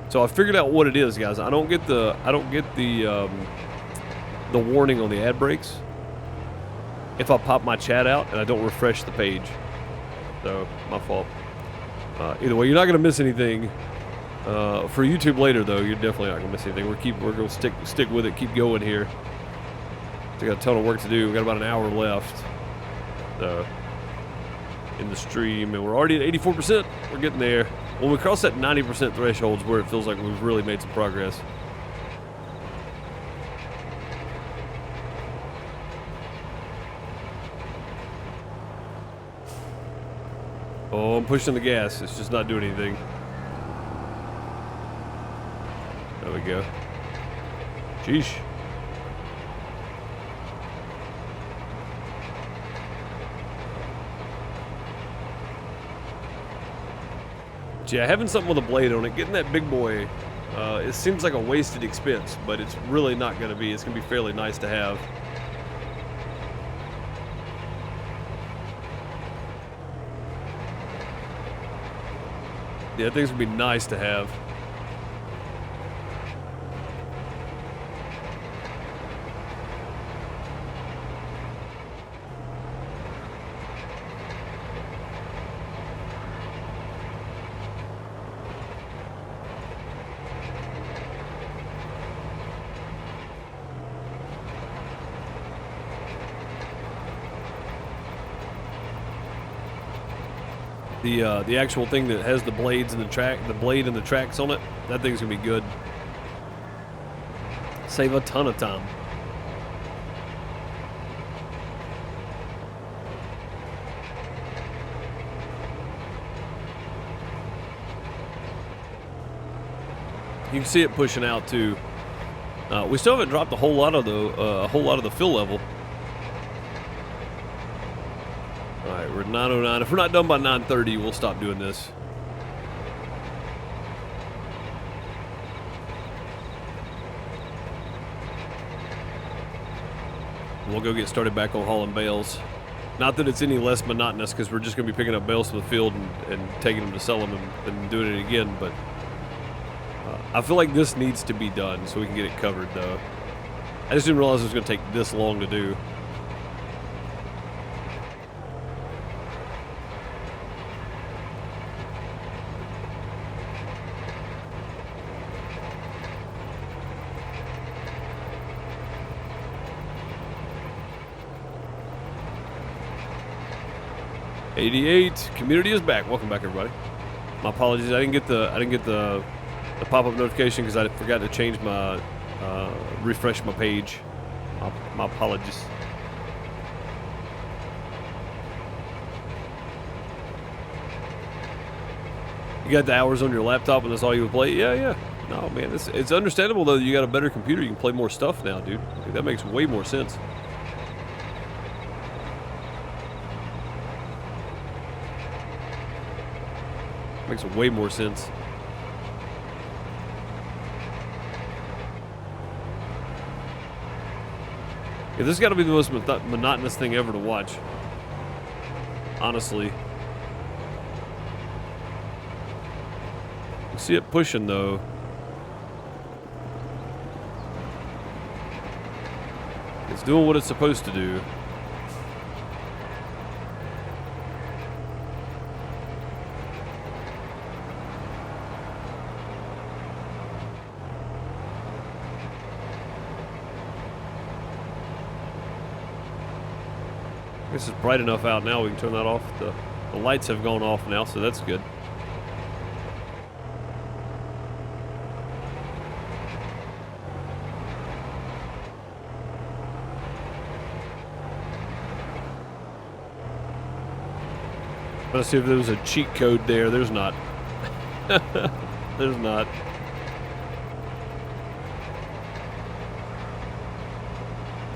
So I figured out what it is, guys. I don't get the warning on the ad breaks if I pop my chat out and I don't refresh the page. So my fault. Either way, you're not gonna miss anything. For YouTube later, though, you're definitely not gonna miss anything. We're gonna stick with it, keep going here. We got a ton of work to do. We got about an hour left in the stream, and we're already at 84%. We're getting there. When we cross that 90% threshold, is where it feels like we've really made some progress. Oh, I'm pushing the gas. It's just not doing anything. There we go. Sheesh. Yeah, having something with a blade on it, getting that big boy, it seems like a wasted expense, but it's really not going to be. It's going to be fairly nice to have. Yeah, I think it's going to be nice to have. The actual thing that has the blades and the blade and the tracks on it, that thing's gonna be good. Save a ton of time. You can see it pushing out too. We still haven't dropped a whole lot of the fill level. Alright, we're at 9:09. If we're not done by 9:30, we'll stop doing this. We'll go get started back on hauling bales. Not that it's any less monotonous, because we're just going to be picking up bales from the field and taking them to sell them and doing it again, but I feel like this needs to be done so we can get it covered, though. I just didn't realize it was going to take this long to do. '88 community is back. Welcome back, everybody. My apologies. I didn't get the pop-up notification because I forgot to change my refresh my page. My apologies. You got the hours on your laptop and that's all you would play? Yeah, yeah. No, man, it's understandable, though, that you got a better computer. You can play more stuff now, dude. Like, that makes way more sense. Makes way more sense. Yeah, this has got to be the most monotonous thing ever to watch. Honestly. You see it pushing, though. It's doing what it's supposed to do. This is bright enough out now, we can turn that off. The lights have gone off now, so that's good. Let's see if there was a cheat code there. There's not. There's not.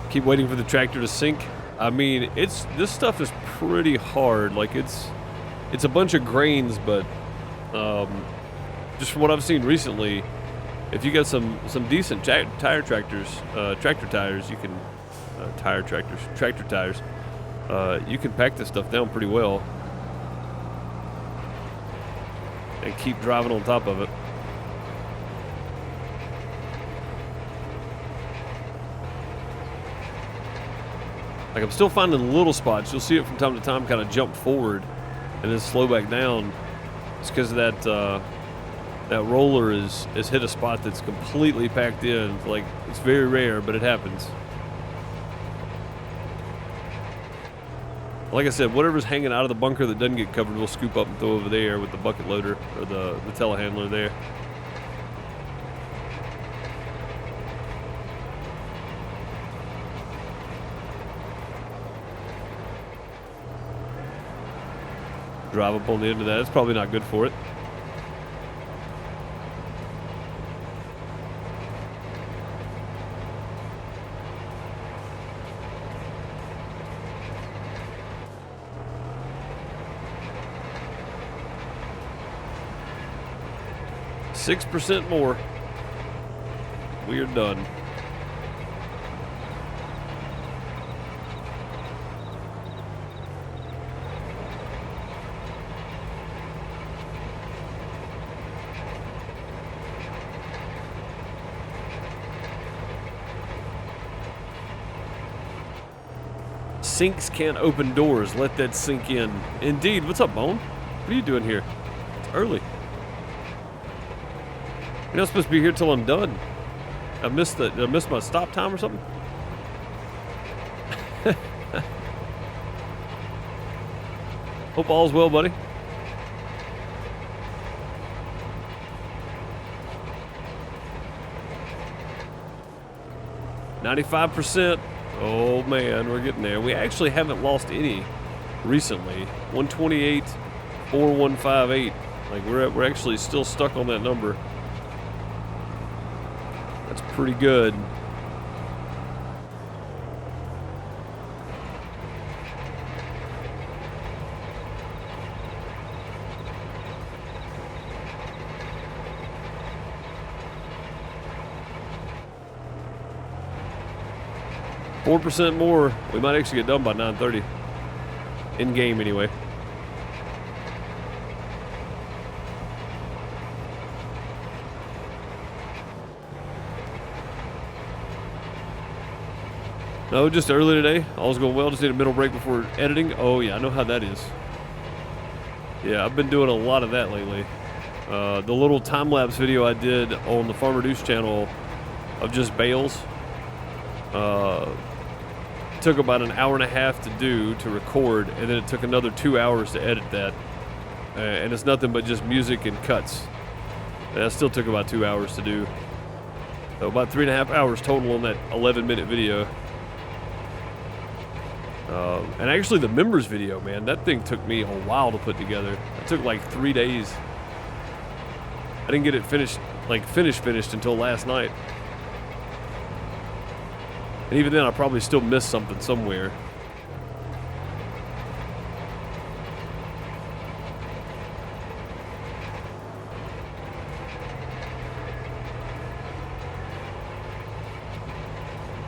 Keep waiting for the tractor to sink. I mean, this stuff is pretty hard. Like it's a bunch of grains, but just from what I've seen recently, if you got some decent tractor tires, you can tractor tires. You can pack this stuff down pretty well and keep driving on top of it. Like, I'm still finding little spots. You'll see it from time to time kind of jump forward and then slow back down. It's because that roller is hit a spot that's completely packed in. Like, it's very rare, but it happens. Like I said, whatever's hanging out of the bunker that doesn't get covered, we'll scoop up and throw over there with the bucket loader or the telehandler there. Drive up on the end of that. It's probably not good for it. $6% more. We are done. Sinks can't open doors. Let that sink in. Indeed. What's up, Bone? What are you doing here? It's early. You're not supposed to be here till I'm done. I missed my stop time or something? Hope all's well, buddy. $95%. Oh man, we're getting there. We actually haven't lost any recently. 128, 4158. Like we're actually still stuck on that number. That's pretty good. $4% more. We might actually get done by 9:30. In game, anyway. No, just early today. All's going well. Just need a middle break before editing. Oh yeah, I know how that is. Yeah, I've been doing a lot of that lately. The little time-lapse video I did on the Farmer Deuce channel of just bales. Took about an hour and a half to record, and then it took another 2 hours to edit that. And it's nothing but just music and cuts. And that still took about 2 hours to do. So about 3.5 hours total on that 11-minute video. And actually the members video, man, that thing took me a while to put together. It took like 3 days. I didn't get it finished, like finished until last night. And even then, I probably still missed something somewhere.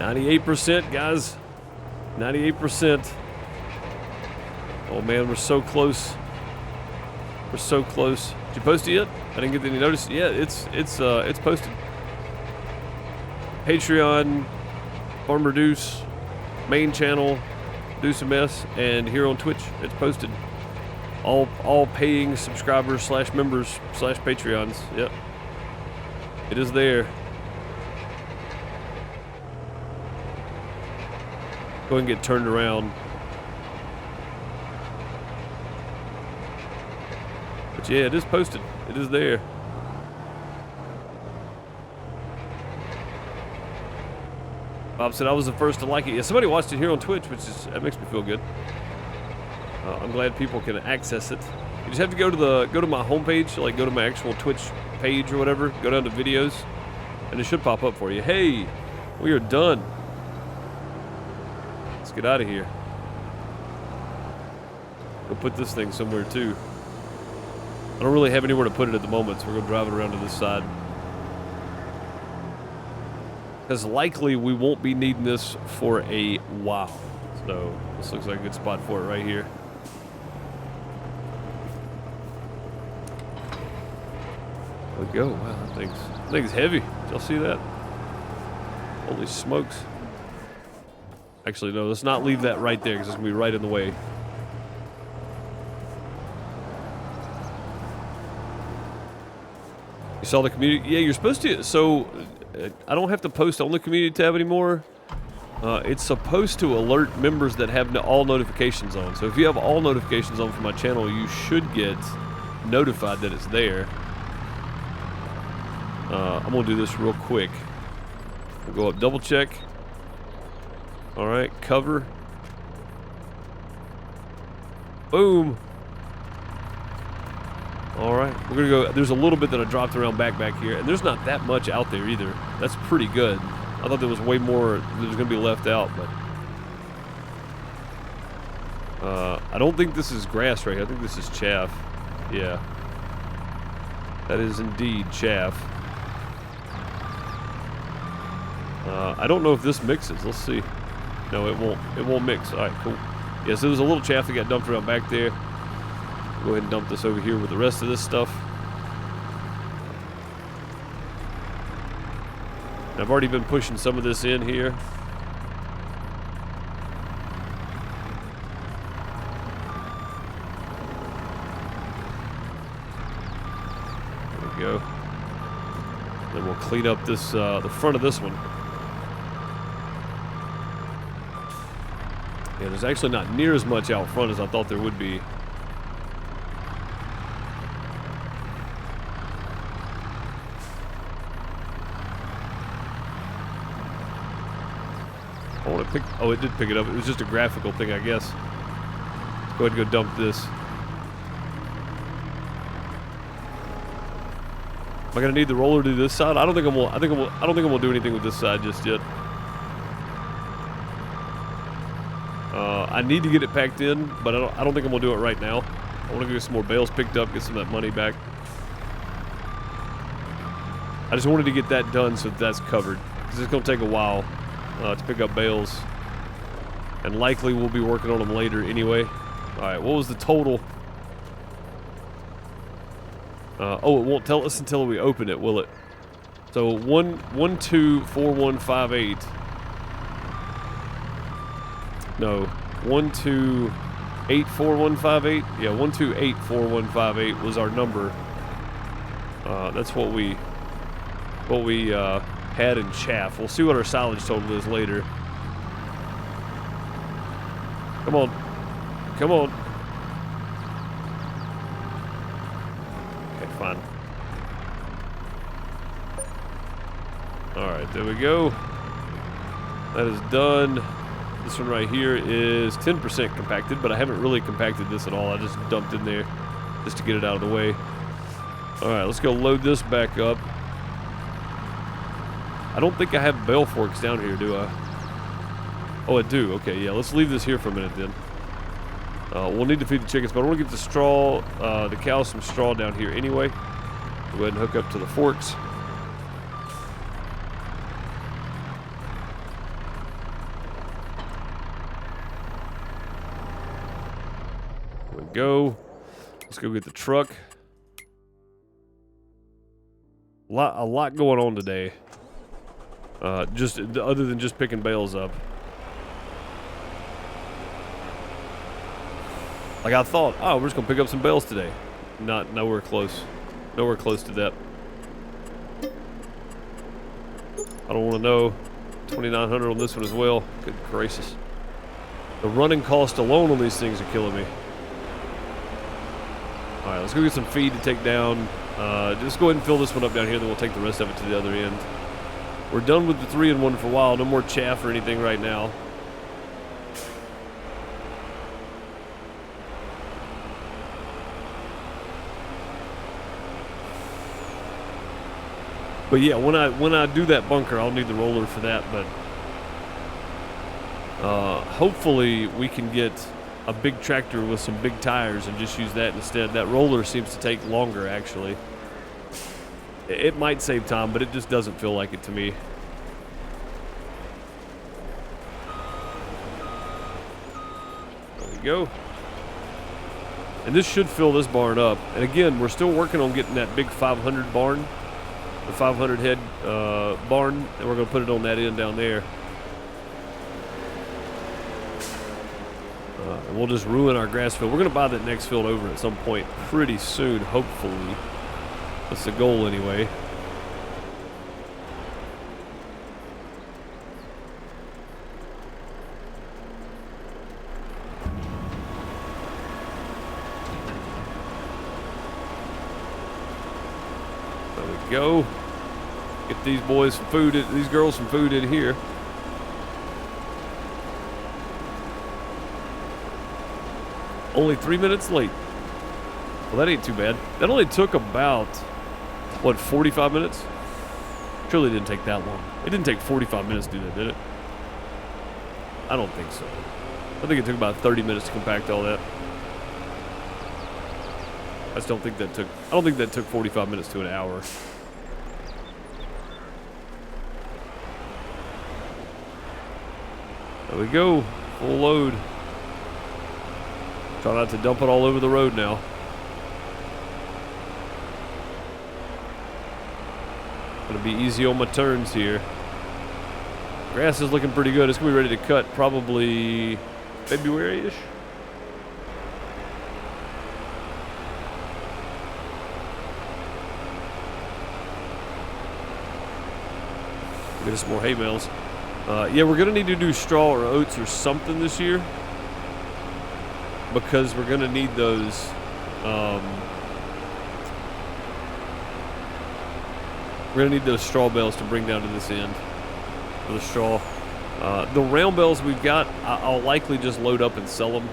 %, guys. 98%. Oh man, we're so close. We're so close. Did you post it yet? I didn't get any notice. Yeah, it's posted. Patreon, Farmer Deuce, main channel, Deuce MS, and here on Twitch, it's posted. All paying subscribers / members / Patreons. Yep, it is there. Go ahead and get turned around. But yeah, it is posted. It is there. Bob said I was the first to like it. Yeah, somebody watched it here on Twitch, that makes me feel good. I'm glad people can access it. You just have to go to my homepage, like go to my actual Twitch page or whatever. Go down to videos, and it should pop up for you. Hey, we are done. Let's get out of here. We'll put this thing somewhere too. I don't really have anywhere to put it at the moment, so we're going to drive it around to this side. Because likely we won't be needing this for a while. So this looks like a good spot for it right here. There we go. Wow, that thing's heavy. Did y'all see that? Holy smokes. Actually, no, let's not leave that right there because it's going to be right in the way. You saw the community? Yeah, you're supposed to. So, I don't have to post on the community tab anymore. It's supposed to alert members that have all notifications on. So, if you have all notifications on for my channel, you should get notified that it's there. I'm going to do this real quick. We'll go up, double check. Alright, cover. Boom. Alright, we're gonna go. There's a little bit that I dropped around back here, and there's not that much out there either. That's pretty good. I thought there was way more that was gonna be left out, but I don't think this is grass right here. I think this is chaff. Yeah. That is indeed chaff. I don't know if this mixes. Let's see. No, it won't. It won't mix. Alright, cool. Yeah, so there was a little chaff that got dumped around back there. Go ahead and dump this over here with the rest of this stuff. And I've already been pushing some of this in here. There we go. Then we'll clean up this, the front of this one. Yeah, there's actually not near as much out front as I thought there would be. Oh, it did pick it up. It was just a graphical thing, I guess. Let's go ahead and go dump this. Am I gonna need the roller to do this side? I don't think I'm gonna. I don't think I'm gonna do anything with this side just yet. I need to get it packed in, but I don't think I'm gonna do it right now. I want to get some more bales picked up, get some of that money back. I just wanted to get that done so that's covered, because it's gonna take a while to pick up bales, and likely we'll be working on them later anyway. All right, what was the total? Oh, it won't tell us until we open it, will it? So 124158. No, 12844158. Yeah, 12844158 was our number. That's what we had in chaff. We'll see what our silage total is later. Come on, come on. Okay, fine. All right, there we go. That is done. This one right here is 10% compacted, but I haven't really compacted this at all. I just dumped in there just to get it out of the way. All right, let's go load this back up. I don't think I have bale forks down here, do I? Oh, I do. Okay, yeah, let's leave this here for a minute then. We'll need to feed the chickens, but I want to get the straw, the cows some straw down here anyway. Go ahead and hook up to the forks. There we go. Let's go get the truck. A lot going on today. Just other than just picking bales up. Like I thought, oh, we're just gonna pick up some bales today. Nowhere close. Nowhere close to that. I don't want to know. 2,900 on this one as well. Good gracious. The running cost alone on these things are killing me. All right, let's go get some feed to take down. Just go ahead and fill this one up down here, then we'll take the rest of it to the other end. We're done with the 3-in-1 for a while. No more chaff or anything right now. But yeah, when I do that bunker, I'll need the roller for that. But hopefully we can get a big tractor with some big tires and just use that instead. That roller seems to take longer, actually. It might save time, but it just doesn't feel like it to me. There we go. And this should fill this barn up. And again, we're still working on getting that big 500 barn. The 500 head barn, and we're going to put it on that end down there. And we'll just ruin our grass field. We're going to buy that next field over at some point pretty soon, hopefully. That's the goal anyway. There we go. Get these boys some food, these girls some food in here. Only 3 minutes late. Well, that ain't too bad. That only took about, what, 45 minutes? Surely it didn't take that long. It didn't take 45 minutes to do that, did it? I don't think so. I think it took about 30 minutes to compact all that. I just don't think that took, I don't think that took 45 minutes to an hour. There we go, full load. Try not to dump it all over the road now. Gonna be easy on my turns here. Grass is looking pretty good. It's gonna be ready to cut probably February-ish. Get us some more hay bales. Yeah, we're gonna need to do straw or oats or something this year, because we're gonna need those. We're gonna need those straw bales to bring down to this end for the straw. The round bales we've got, I'll likely just load up and sell them,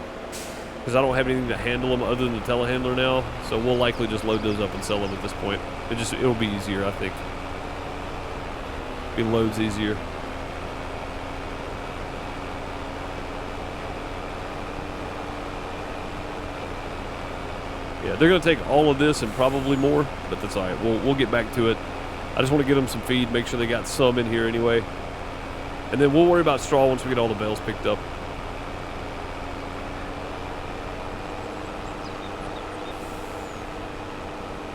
because I don't have anything to handle them other than the telehandler now. So we'll likely just load those up and sell them at this point. It'll be easier, I think. It loads easier. Yeah, they're going to take all of this and probably more, but that's all right. We'll get back to it. I just want to get them some feed, make sure they got some in here anyway. And then we'll worry about straw once we get all the bales picked up.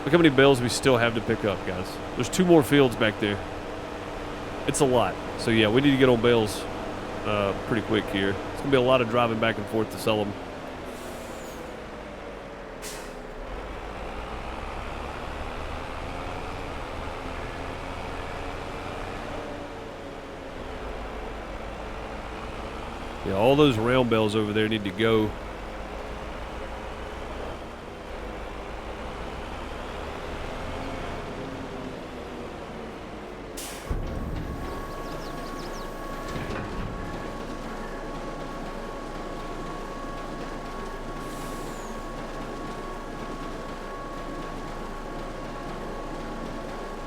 Look how many bales we still have to pick up, guys. There's 2 more fields back there. It's a lot. So yeah, we need to get on bales pretty quick here. It's going to be a lot of driving back and forth to sell them. Yeah, all those round bales over there need to go.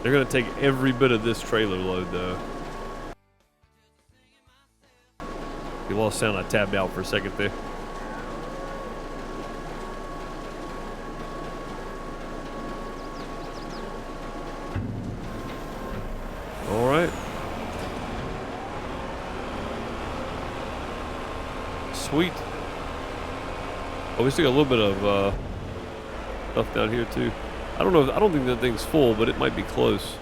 They're going to take every bit of this trailer load, though. You lost sound. I tabbed out for a second there. All right. Sweet. Oh, we still got a little bit of stuff down here too. I don't know. I don't think that thing's full, but it might be close.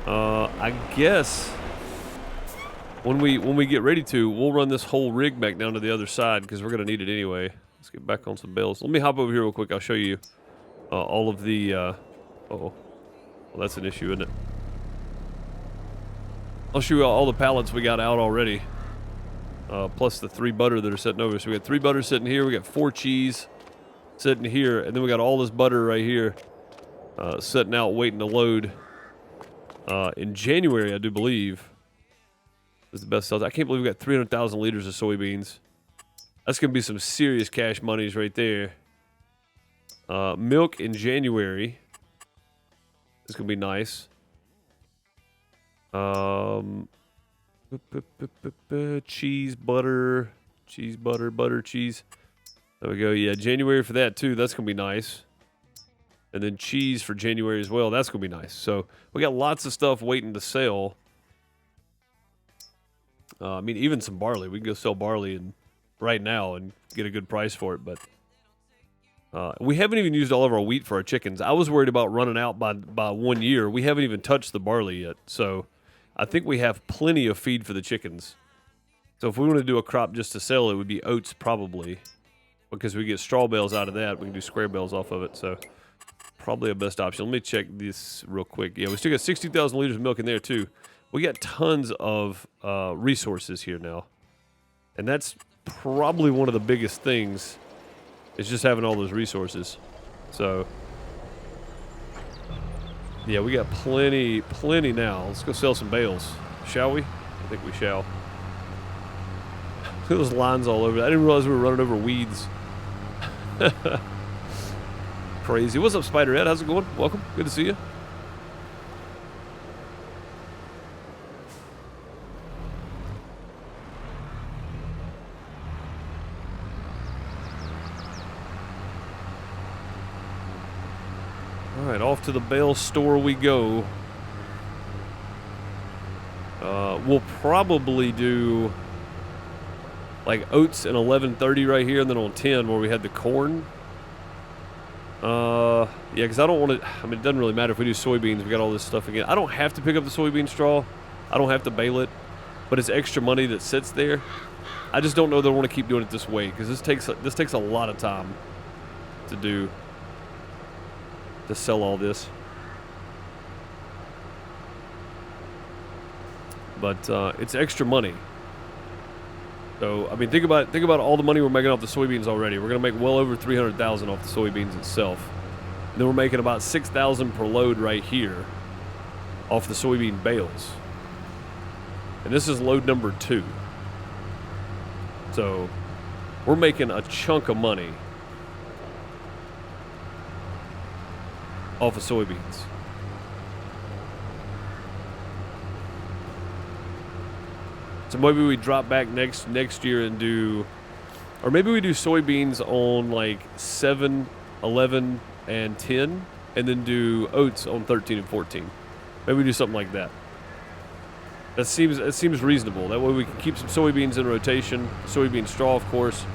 I guess when we get ready to, we'll run this whole rig back down to the other side because we're gonna need it anyway. Let's get back on some bales. Let me hop over here real quick. I'll show you all of the. Well, that's an issue, isn't it? I'll show you all the pallets we got out already. Plus the 3 butter that are sitting over. So we got 3 butter sitting here. We got 4 cheese sitting here, and then we got all this butter right here sitting out waiting to load. In January, I do believe, is the best sales. I can't believe we got 300,000 liters of soybeans. That's gonna be some serious cash monies right there. Milk in January is gonna be nice. Cheese, butter, cheese. There we go. Yeah, January for that too. That's gonna be nice. And then cheese for January as well. That's gonna be nice. So we got lots of stuff waiting to sell. I mean, even some barley. We can go sell barley right now and get a good price for it. But we haven't even used all of our wheat for our chickens. I was worried about running out by 1 year. We haven't even touched the barley yet. So I think we have plenty of feed for the chickens. So if we want to do a crop just to sell, it would be oats probably. Because we get straw bales out of that. We can do square bales off of it. So probably a best option. Let me check this real quick. Yeah, we still got 60,000 liters of milk in there too. We got tons of resources here now. And that's probably one of the biggest things is just having all those resources. So yeah, we got plenty now. Let's go sell some bales, shall we? I think we shall. Look at those lines all over. I didn't realize we were running over weeds. Crazy. What's up, Spiderhead? How's it going? Welcome. Good to see you. All right, off to the bale store we go. We'll probably do like oats at 11:30 right here, and then on 10 where we had the corn. Yeah, because I don't want to. I mean, it doesn't really matter if we do soybeans. We got all this stuff again. I don't have to pick up the soybean straw. I don't have to bale it, but it's extra money that sits there. I just don't know that I want to keep doing it this way because this takes a lot of time to do. To sell all this, but it's extra money. So I mean, think about all the money we're making off the soybeans already. We're gonna make well over 300,000 off the soybeans itself. And then we're making about 6,000 per load right here off the soybean bales. And this is load number 2. So we're making a chunk of money off of soybeans. So maybe we drop back next year and do, or maybe we do soybeans on like 7, 11, and 10, and then do oats on 13 and 14. Maybe we do something like that. That seems reasonable. That way we can keep some soybeans in rotation, soybean straw, of course,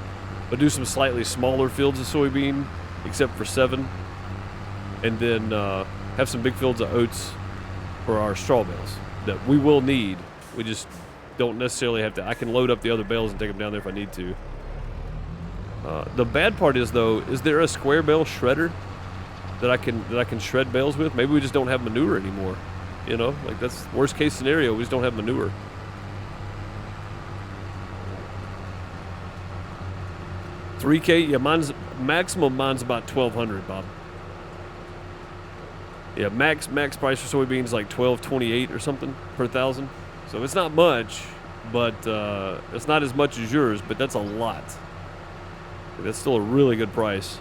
but do some slightly smaller fields of soybean, except for 7, and then have some big fields of oats for our straw bales that we will need. We just don't necessarily have to. I can load up the other bales and take them down there if I need to. The bad part is, though, is there a square bale shredder that I can shred bales with? Maybe we just don't have manure anymore. You know, like that's worst case scenario. We just don't have manure. $3K, yeah, mine's maximum. Mine's about 1,200, Bob. Yeah, max price for soybeans like $12.28 or something per 1,000. So it's not much, but it's not as much as yours, but that's a lot. That's still a really good price.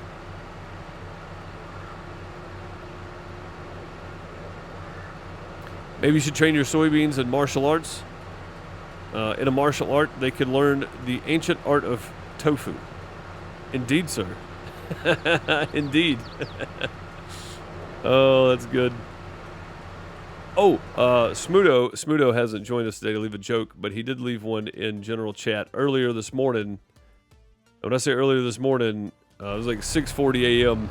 Maybe you should train your soybeans in martial arts. In a martial art, they can learn the ancient art of tofu. Indeed, sir. Indeed. Oh, that's good. Oh, Smudo hasn't joined us today to leave a joke, but he did leave one in general chat earlier this morning. When I say earlier this morning, it was like 6:40 a.m.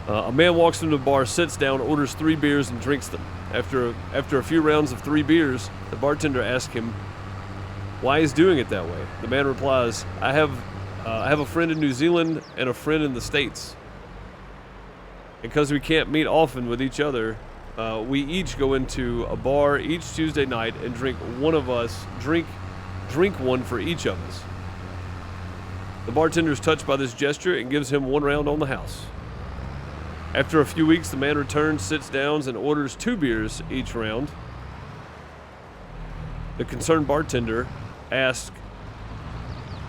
A man walks into the bar, sits down, orders 3 beers, and drinks them. After a few rounds of 3 beers, the bartender asks him why he's doing it that way. The man replies, I have a friend in New Zealand and a friend in the States. Because we can't meet often with each other, we each go into a bar each Tuesday night and drink one for each of us. The bartender is touched by this gesture and gives him 1 round on the house. After a few weeks, the man returns, sits down, and orders 2 beers each round. The concerned bartender asks,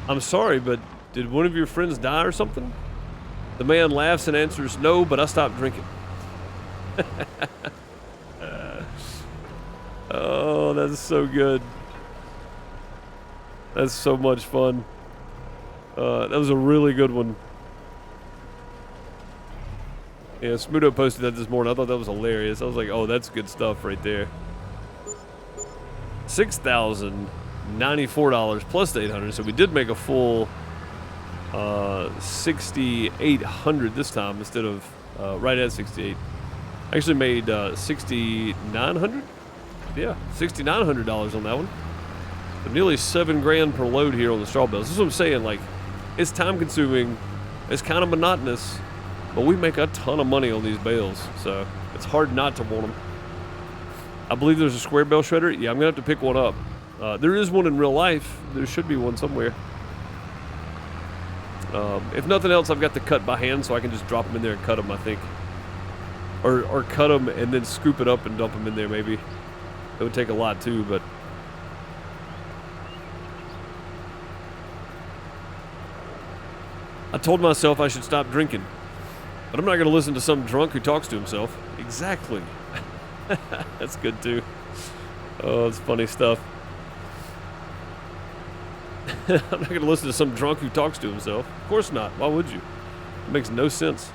I'm sorry, but did one of your friends die or something? The man laughs and answers, no, but I stopped drinking. Oh, that's so good. That's so much fun. That was a really good one. Yeah, Smudo posted that this morning. I thought that was hilarious. I was like, oh, that's good stuff right there. $6,094 plus the $800. So we did make a full $6,800 this time instead of right at 68. Actually made $6,900. Yeah, $6,900 on that one. So nearly $7 grand per load here on the straw bales. This is what I'm saying. Like, it's time consuming. It's kind of monotonous. But we make a ton of money on these bales, so it's hard not to want them. I believe there's a square bale shredder. Yeah, I'm going to have to pick one up. There is one in real life. There should be one somewhere. If nothing else, I've got the cut by hand, so I can just drop them in there and cut them, I think. Or cut them and then scoop it up and dump them in there, maybe. It would take a lot, too, but... I told myself I should stop drinking. But I'm not going to listen to some drunk who talks to himself. Exactly. That's good, too. Oh, it's funny stuff. I'm not going to listen to some drunk who talks to himself. Of course not. Why would you? It makes no sense.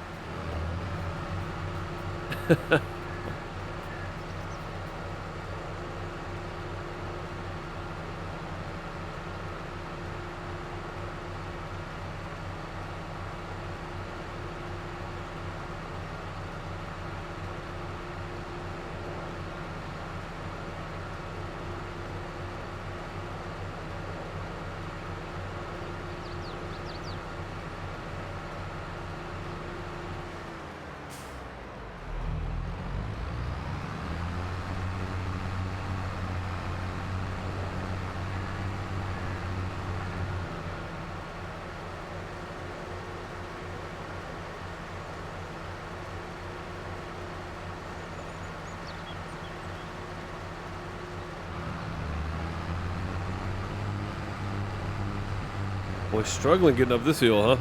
Boy, struggling getting up this hill, huh?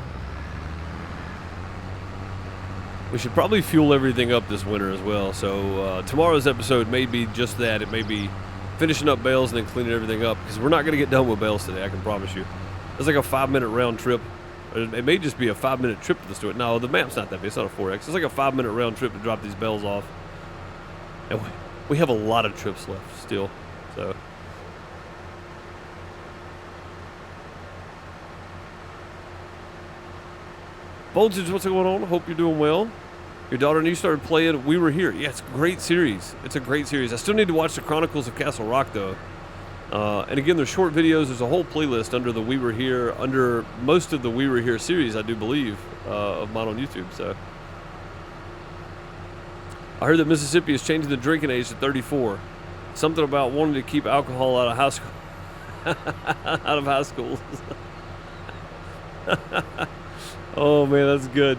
We should probably fuel everything up this winter as well. So tomorrow's episode may be just that. It may be finishing up bales and then cleaning everything up, because we're not going to get done with bales today, I can promise you. It's like a 5-minute round trip. It may just be a 5-minute trip to the store. No, the map's not that big. It's not a 4X. It's like a 5-minute round trip to drop these bales off. And we have a lot of trips left still. So... Voltage, what's going on? Hope you're doing well. Your daughter and you started playing We Were Here. Yeah, it's a great series. It's a great series. I still need to watch the Chronicles of Castle Rock, though. And again, they're short videos. There's a whole playlist under the We Were Here, under most of the We Were Here series, I do believe, of mine on YouTube. So I heard that Mississippi is changing the drinking age to 34. Something about wanting to keep alcohol out of high school. Out of high schools. Oh, man, that's good.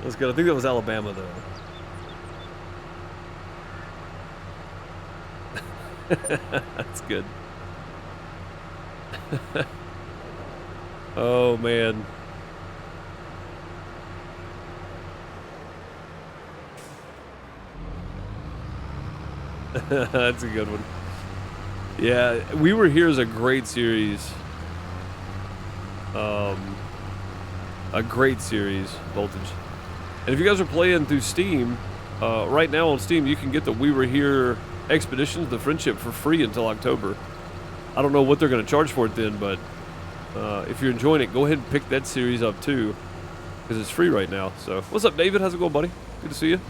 That's good. I think that was Alabama, though. That's good. Oh, man. That's a good one. Yeah, We Were Here is a great series. A great series, Voltage. And if you guys are playing through Steam, right now on Steam, you can get the We Were Here Expeditions, the Friendship, for free until October. I don't know what they're going to charge for it then, but if you're enjoying it, go ahead and pick that series up too, because it's free right now. So, what's up, David? How's it going, buddy? Good to see you.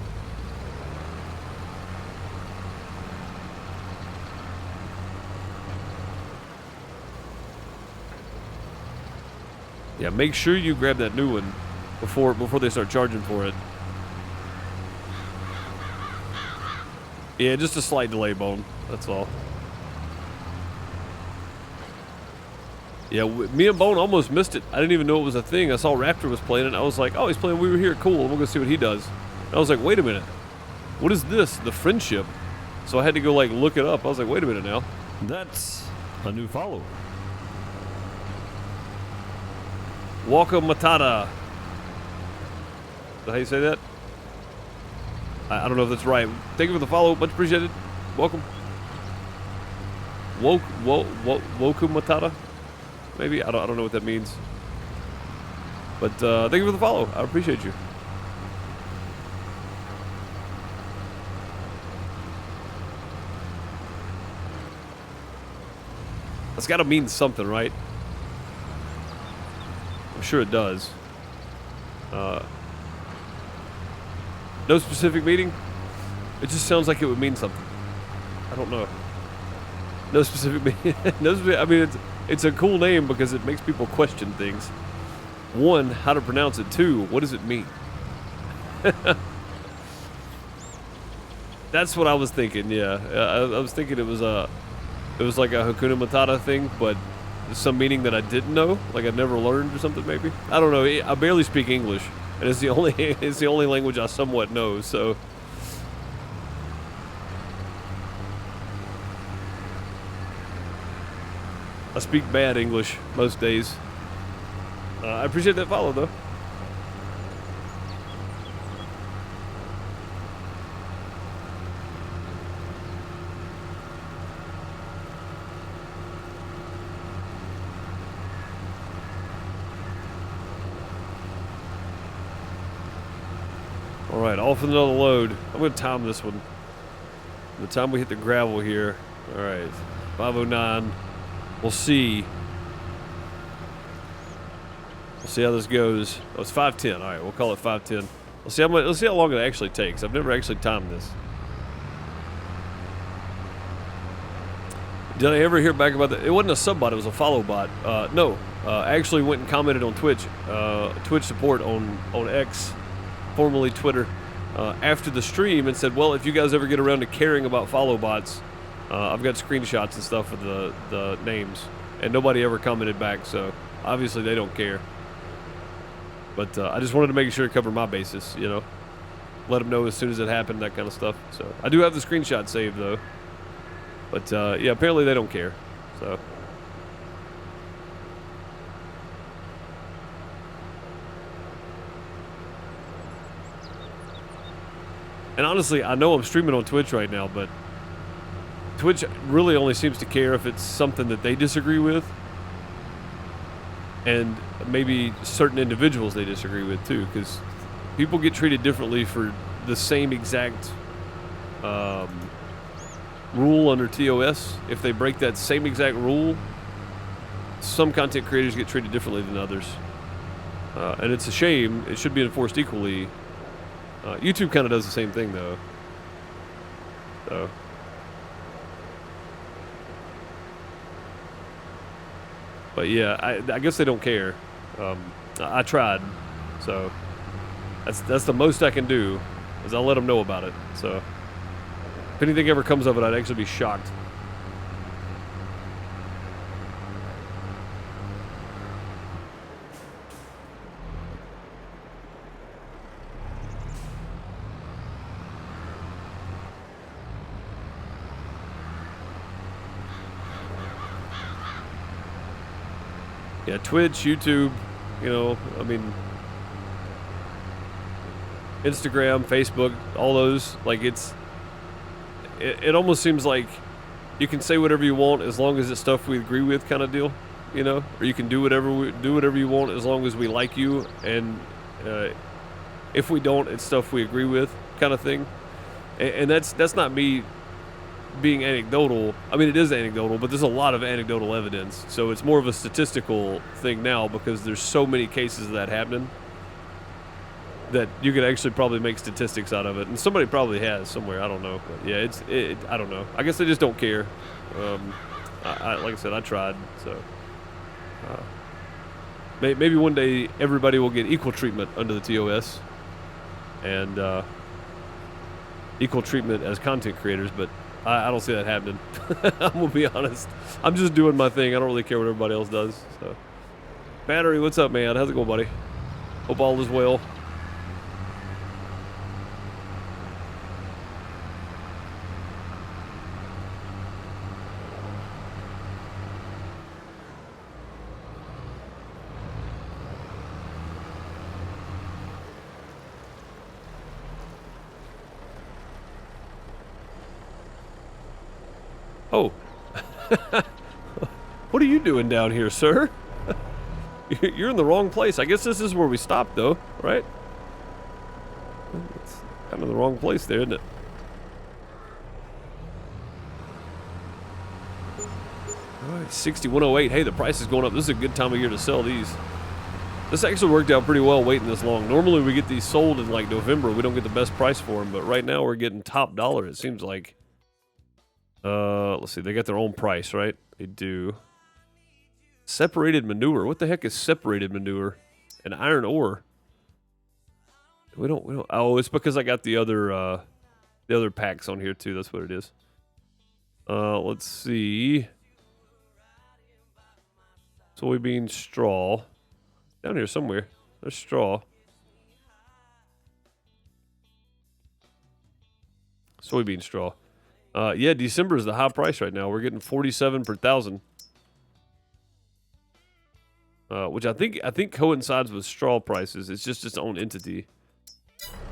Yeah, make sure you grab that new one before they start charging for it. Yeah, just a slight delay, Bone. That's all. Yeah, me and Bone almost missed it. I didn't even know it was a thing. I saw Raptor was playing it. I was like, oh, he's playing We Were Here. Cool. We'll go see what he does. And I was like, wait a minute. What is this? The Friendship. So I had to go like look it up. I was like, wait a minute now. That's a new follower. Waka Matata. Is that how you say that? I don't know if that's right. Thank you for the follow. Much appreciated. Welcome. Woku Matata? Maybe? I don't know what that means. But thank you for the follow. I appreciate you. That's got to mean something, right? I'm sure it does. No specific meaning? It just sounds like it would mean something. I don't know. No specific meaning. I mean, it's a cool name because it makes people question things. One, how to pronounce it. Two, what does it mean? That's what I was thinking. Yeah, I was thinking it was like a Hakuna Matata thing, but some meaning that I didn't know, like I'd never learned or something. Maybe I don't know. I barely speak English, and it's the only language I somewhat know. So. I speak bad English most days. I appreciate that follow, though. All right, off another load. I'm going to time this one. The time we hit the gravel here. All right, 5:09. We'll see. We'll see how this goes. Oh, it's 5:10. All right, we'll call it 5:10. Let's see how long it actually takes. I've never actually timed this. Did I ever hear back about that? It wasn't a sub bot. It was a follow bot. No. I actually went and commented on Twitch. Twitch support on X, formerly Twitter, after the stream and said, well, if you guys ever get around to caring about follow bots, I've got screenshots and stuff of the names, and nobody ever commented back, so obviously they don't care. But I just wanted to make sure to cover my bases, you know. Let them know as soon as it happened, that kind of stuff. So I do have the screenshot saved, though. But yeah, apparently they don't care, so. And honestly, I know I'm streaming on Twitch right now, but Twitch really only seems to care if it's something that they disagree with, and maybe certain individuals they disagree with too, because people get treated differently for the same exact rule under TOS. If they break that same exact rule, some content creators get treated differently than others, and it's a shame. It should be enforced equally. YouTube kind of does the same thing, though. So. But yeah, I guess they don't care. I tried, so that's the most I can do, is I'll let them know about it. So if anything ever comes of it, I'd actually be shocked. Yeah, Twitch, YouTube, you know, I mean, Instagram, Facebook, all those, like it's it almost seems like you can say whatever you want as long as it's stuff we agree with, kind of deal, you know. Or you can do whatever you want as long as we like you, and if we don't, it's stuff we agree with, kind of thing. And that's not me being anecdotal. I mean, it is anecdotal, but there's a lot of anecdotal evidence. So it's more of a statistical thing now because there's so many cases of that happening that you could actually probably make statistics out of it. And somebody probably has somewhere. I don't know. But yeah, I don't know. I guess they just don't care. Like I said, I tried. So maybe one day everybody will get equal treatment under the TOS and equal treatment as content creators, but I don't see that happening. I'm gonna be honest. I'm just doing my thing. I don't really care what everybody else does. So, Battery, what's up, man? How's it going, buddy? Hope all is well. Oh. What are you doing down here, sir? You're in the wrong place. I guess this is where we stopped, though, right? It's kind of the wrong place there, isn't it? All right, 6108. Hey, the price is going up. This is a good time of year to sell these. This actually worked out pretty well waiting this long. Normally, we get these sold in, like, November. We don't get the best price for them, but right now we're getting top dollar, it seems like. Let's see. They got their own price, right? They do. Separated manure. What the heck is separated manure? And iron ore. We don't. Oh, it's because I got the other packs on here too. That's what it is. Let's see. Soybean straw. Down here somewhere. There's straw. Soybean straw. Yeah, December is the high price right now. We're getting 47 per thousand, which I think coincides with straw prices. It's just its own entity.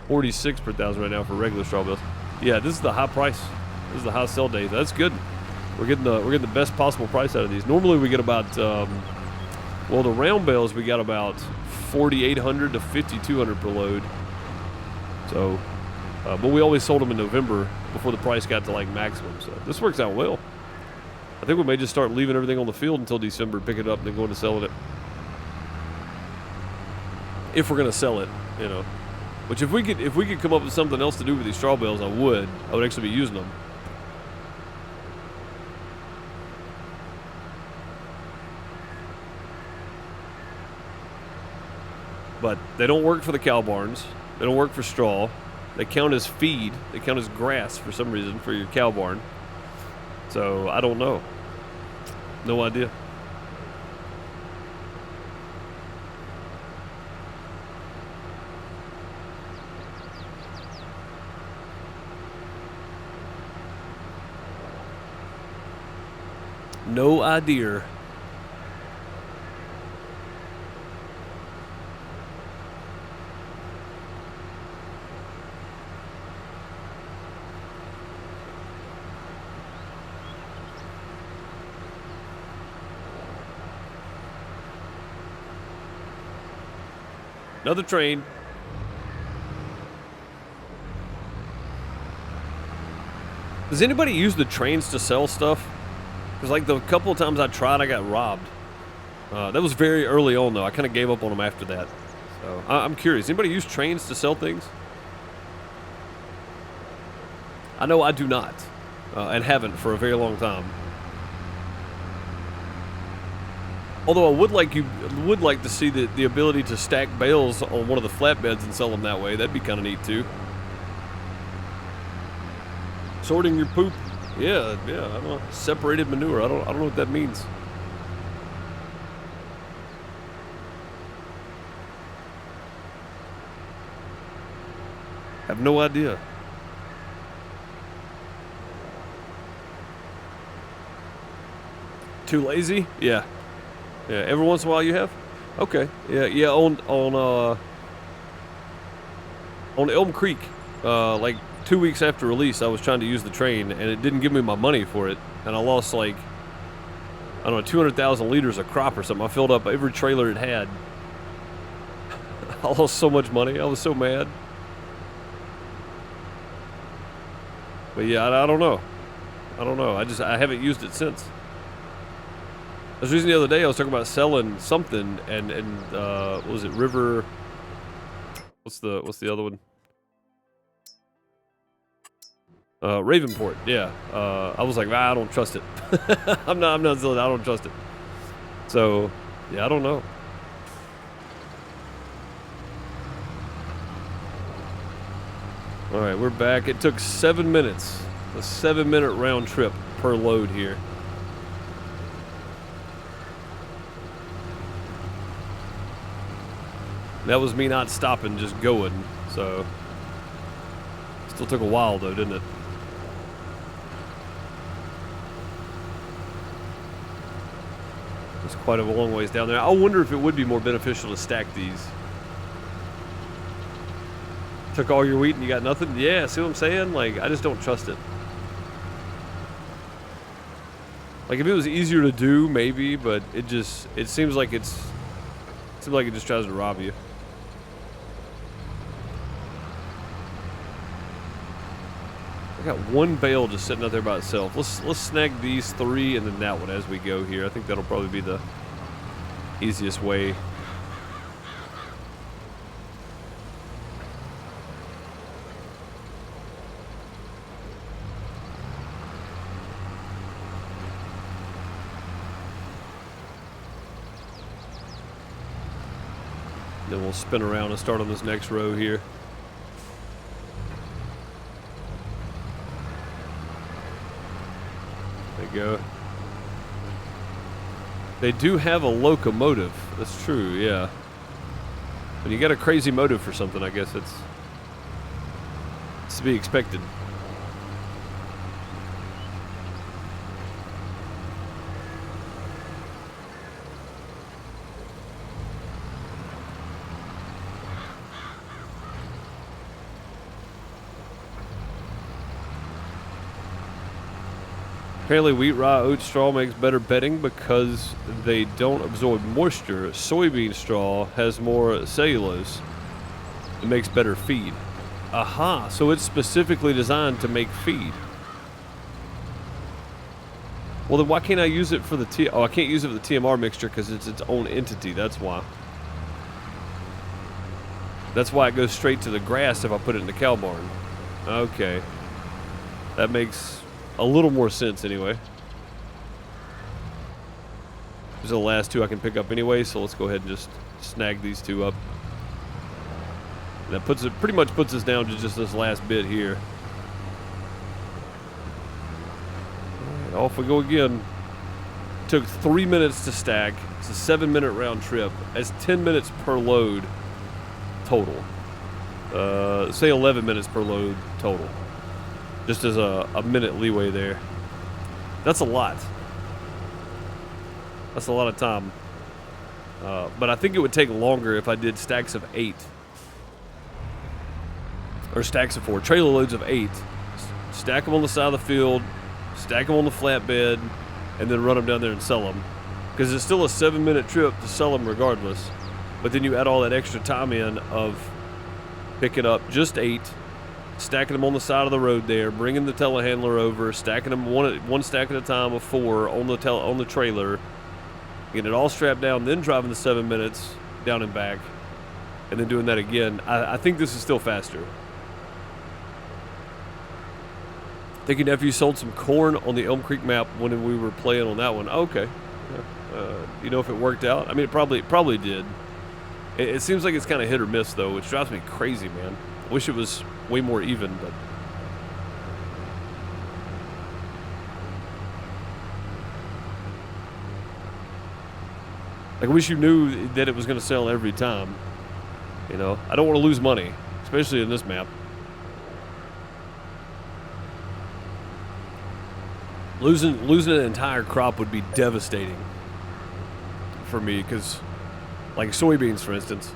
46 per thousand right now for regular straw bales. Yeah, this is the high price. This is the high sell day. That's good. We're getting the best possible price out of these. Normally we get about well, the round bales we got about 4,800 to 5,200 per load. So. But we always sold them in November before the price got to like maximum. So this works out well. I think we may just start leaving everything on the field until December, pick it up, and then going to selling it. If we're gonna sell it, you know. Which if we could come up with something else to do with these straw bales, I would actually be using them. But they don't work for the cow barns. They don't work for straw. They count as feed. They count as grass for some reason for your cow barn. So, I don't know. No idea. No idea. Another train. Does anybody use the trains to sell stuff? Because like the couple of times I tried, I got robbed. That was very early on, though. I kind of gave up on them after that. So I'm curious. Anybody use trains to sell things? I know I do not, and haven't for a very long time. Although I would like to see the ability to stack bales on one of the flatbeds and sell them that way. That'd be kind of neat too. Sorting your poop. Yeah, I don't know. Separated manure. I don't know what that means. Have no idea. Too lazy? Yeah. Yeah, every once in a while you have? Okay. Yeah, on Elm Creek, like 2 weeks after release, I was trying to use the train, and it didn't give me my money for it, and I lost like, I don't know, 200,000 liters of crop or something. I filled up every trailer it had. I lost so much money. I was so mad. But yeah, I don't know. I don't know. I haven't used it since. I was reading the other day, I was talking about selling something, and what was it, River? What's the other one? Ravenport. Yeah. I was like, I don't trust it. I'm not selling it. I don't trust it. So, yeah, I don't know. All right, we're back. It took 7 minutes. A 7-minute round trip per load here. That was me not stopping, just going. So, still took a while though, didn't it? It's quite a long ways down there. I wonder if it would be more beneficial to stack these. Took all your wheat and you got nothing? Yeah, see what I'm saying? Like, I just don't trust it. Like, if it was easier to do, maybe, but it seems like it just tries to rob you. I got one bale just sitting out there by itself. Let's snag these 3 and then that one as we go here. I think that'll probably be the easiest way. Then we'll spin around and start on this next row here. There you go. They do have a locomotive. That's true, yeah. When you got a crazy motive for something, I guess it's to be expected. Apparently wheat, rye, oat straw makes better bedding because they don't absorb moisture. Soybean straw has more cellulose. It makes better feed. Aha, so it's specifically designed to make feed. Well, then why can't I use it for the I can't use it for the TMR mixture because it's its own entity, that's why. That's why it goes straight to the grass if I put it in the cow barn. Okay. That makes a little more sense anyway. These are the last 2 I can pick up anyway, so let's go ahead and just snag these 2 up. And that pretty much puts us down to just this last bit here. All right, off we go again. Took 3 minutes to stack. It's a 7-minute round trip. That's 10 minutes per load total. Say 11 minutes per load total. Just as a minute leeway there. That's a lot. That's a lot of time. But I think it would take longer if I did stacks of 8. Or stacks of 4. Trailer loads of 8. Stack them on the side of the field. Stack them on the flatbed. And then run them down there and sell them. Because it's still a 7-minute trip to sell them regardless. But then you add all that extra time in of picking up just 8. Stacking them on the side of the road there, bringing the telehandler over, stacking them one stack at a time of 4 on the trailer, getting it all strapped down, then driving the 7 minutes down and back, and then doing that again. I think this is still faster. I think your nephew sold some corn on the Elm Creek map when we were playing on that one. Okay. Yeah. You know if it worked out? I mean, it probably did. It seems like it's kind of hit or miss, though, which drives me crazy, man. I wish it was way more even, but... Like, I wish you knew that it was going to sell every time. You know? I don't want to lose money, especially in this map. Losing an entire crop would be devastating for me, because, like soybeans, for instance,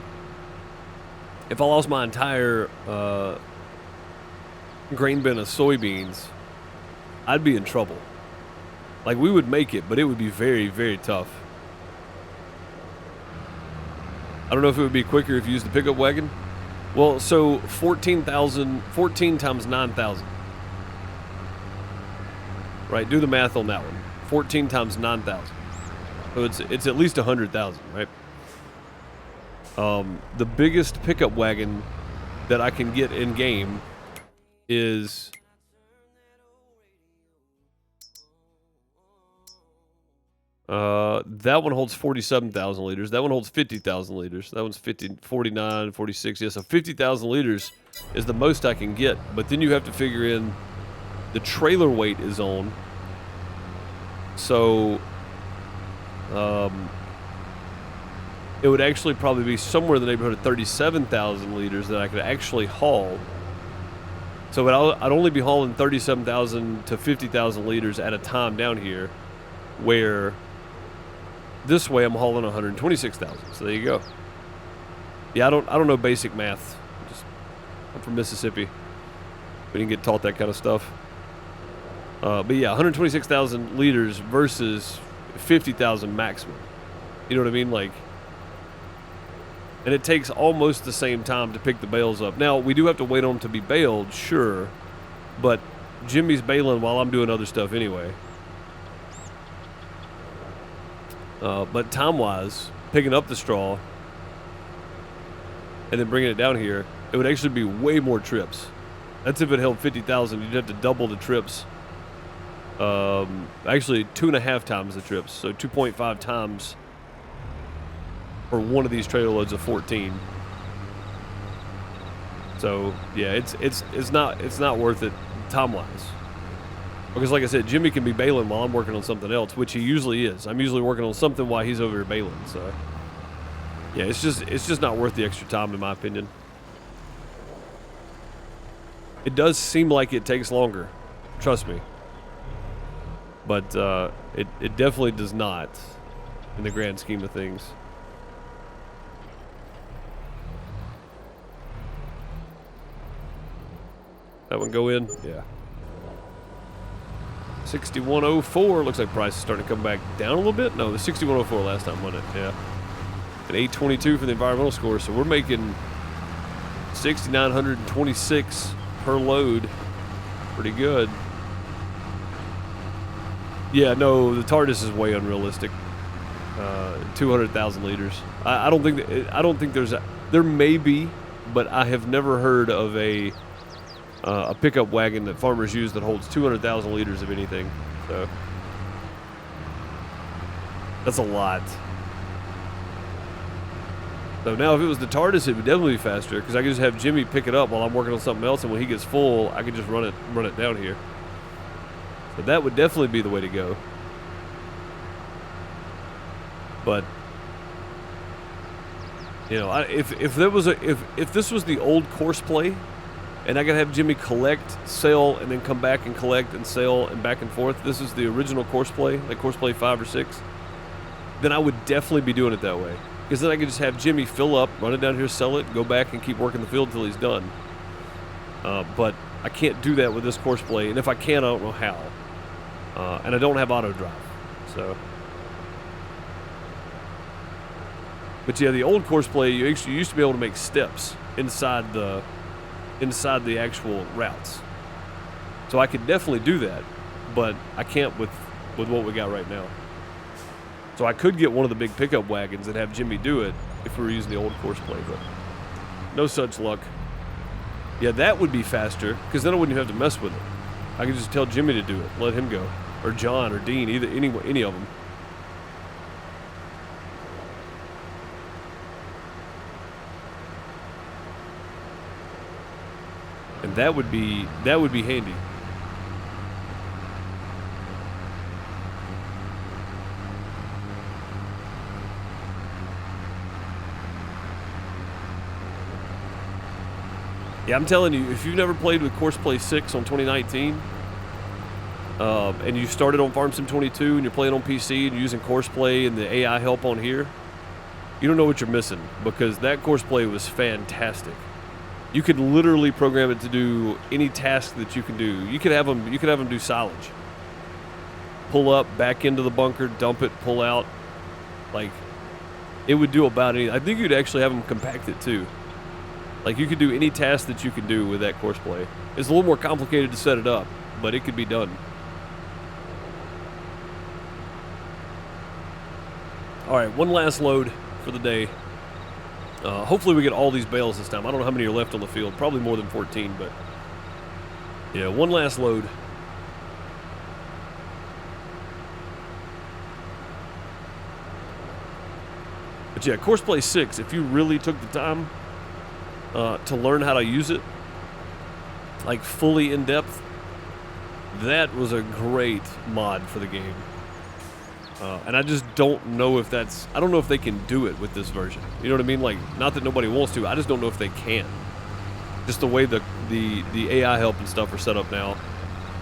if I lost my entire, grain bin of soybeans, I'd be in trouble. Like, we would make it, but it would be very, very tough. I don't know if it would be quicker if you used the pickup wagon. Well, so 14 times 9,000. Right, do the math on that one. 14 times 9,000. So it's at least 100,000, right? The biggest pickup wagon that I can get in game is that one holds 47,000 liters. That one holds 50,000 liters. That one's 49, 46. Yeah, so 50,000 liters is the most I can get. But then you have to figure in the trailer weight is on. So, it would actually probably be somewhere in the neighborhood of 37,000 liters that I could actually haul. So I'd only be hauling 37,000 to 50,000 liters at a time down here, where this way I'm hauling 126,000. So there you go. Yeah, I don't know basic math. I'm from Mississippi. We didn't get taught that kind of stuff. But yeah, 126,000 liters versus 50,000 maximum. You know what I mean? Like, and it takes almost the same time to pick the bales up. Now, we do have to wait on them to be baled, sure, but Jimmy's baling while I'm doing other stuff anyway. But time-wise, picking up the straw and then bringing it down here, it would actually be way more trips. That's if it held 50,000. You'd have to double the trips. Actually, 2.5 times the trips. So 2.5 times for one of these trailer loads of 14. So yeah, it's not worth it time-wise. Because like I said, Jimmy can be baling while I'm working on something else, which he usually is. I'm usually working on something while he's over here baling. So yeah, it's just not worth the extra time in my opinion. It does seem like it takes longer, trust me. But it definitely does not in the grand scheme of things. That one go in? Yeah. 6104. Looks like price is starting to come back down a little bit. No, the 6104 last time, wasn't it? Yeah. An 822 for the environmental score. So we're making 6,926 per load. Pretty good. Yeah, no, the TARDIS is way unrealistic. 200,000 liters. I don't think there may be, but I have never heard of a pickup wagon that farmers use that holds 200,000 liters of anything. So that's a lot. So now if it was the TARDIS, it would definitely be faster because I could just have Jimmy pick it up while I'm working on something else, and when he gets full, I could just run it down here. So that would definitely be the way to go. But you know, if this was the old course play, and I could have Jimmy collect, sell, and then come back and collect and sell and back and forth. This is the original course play, like course play 5 or 6. Then I would definitely be doing it that way. Because then I could just have Jimmy fill up, run it down here, sell it, go back and keep working the field until he's done. But I can't do that with this course play, and if I can, I don't know how. And I don't have auto drive, so. But yeah, the old course play, you actually used to be able to make steps inside the actual routes. So I could definitely do that, but I can't with what we got right now. So I could get one of the big pickup wagons and have Jimmy do it if we were using the old course play, but no such luck. Yeah, that would be faster, because then I wouldn't have to mess with it. I could just tell Jimmy to do it, let him go, or John, or Dean, any of them. And that would be handy. Yeah, I'm telling you, if you've never played with Course Play 6 on 2019, and you started on Farm Sim 22 and you're playing on PC and you're using Course Play and the AI help on here, you don't know what you're missing, because that Course Play was fantastic. You could literally program it to do any task that you can do. You could have them do silage. Pull up, back into the bunker, dump it, pull out. Like, it would do about anything. I think you'd actually have them compact it too. Like, you could do any task that you can do with that course play. It's a little more complicated to set it up, but it could be done. All right, one last load for the day. Hopefully we get all these bales this time. I don't know how many are left on the field. Probably more than 14, but yeah, one last load. But yeah, Course Play 6, if you really took the time to learn how to use it, like fully in depth, that was a great mod for the game. And I just don't know if that's, I don't know if they can do it with this version. You know what I mean? Like, not that nobody wants to, I just don't know if they can. Just the way the AI help and stuff are set up now.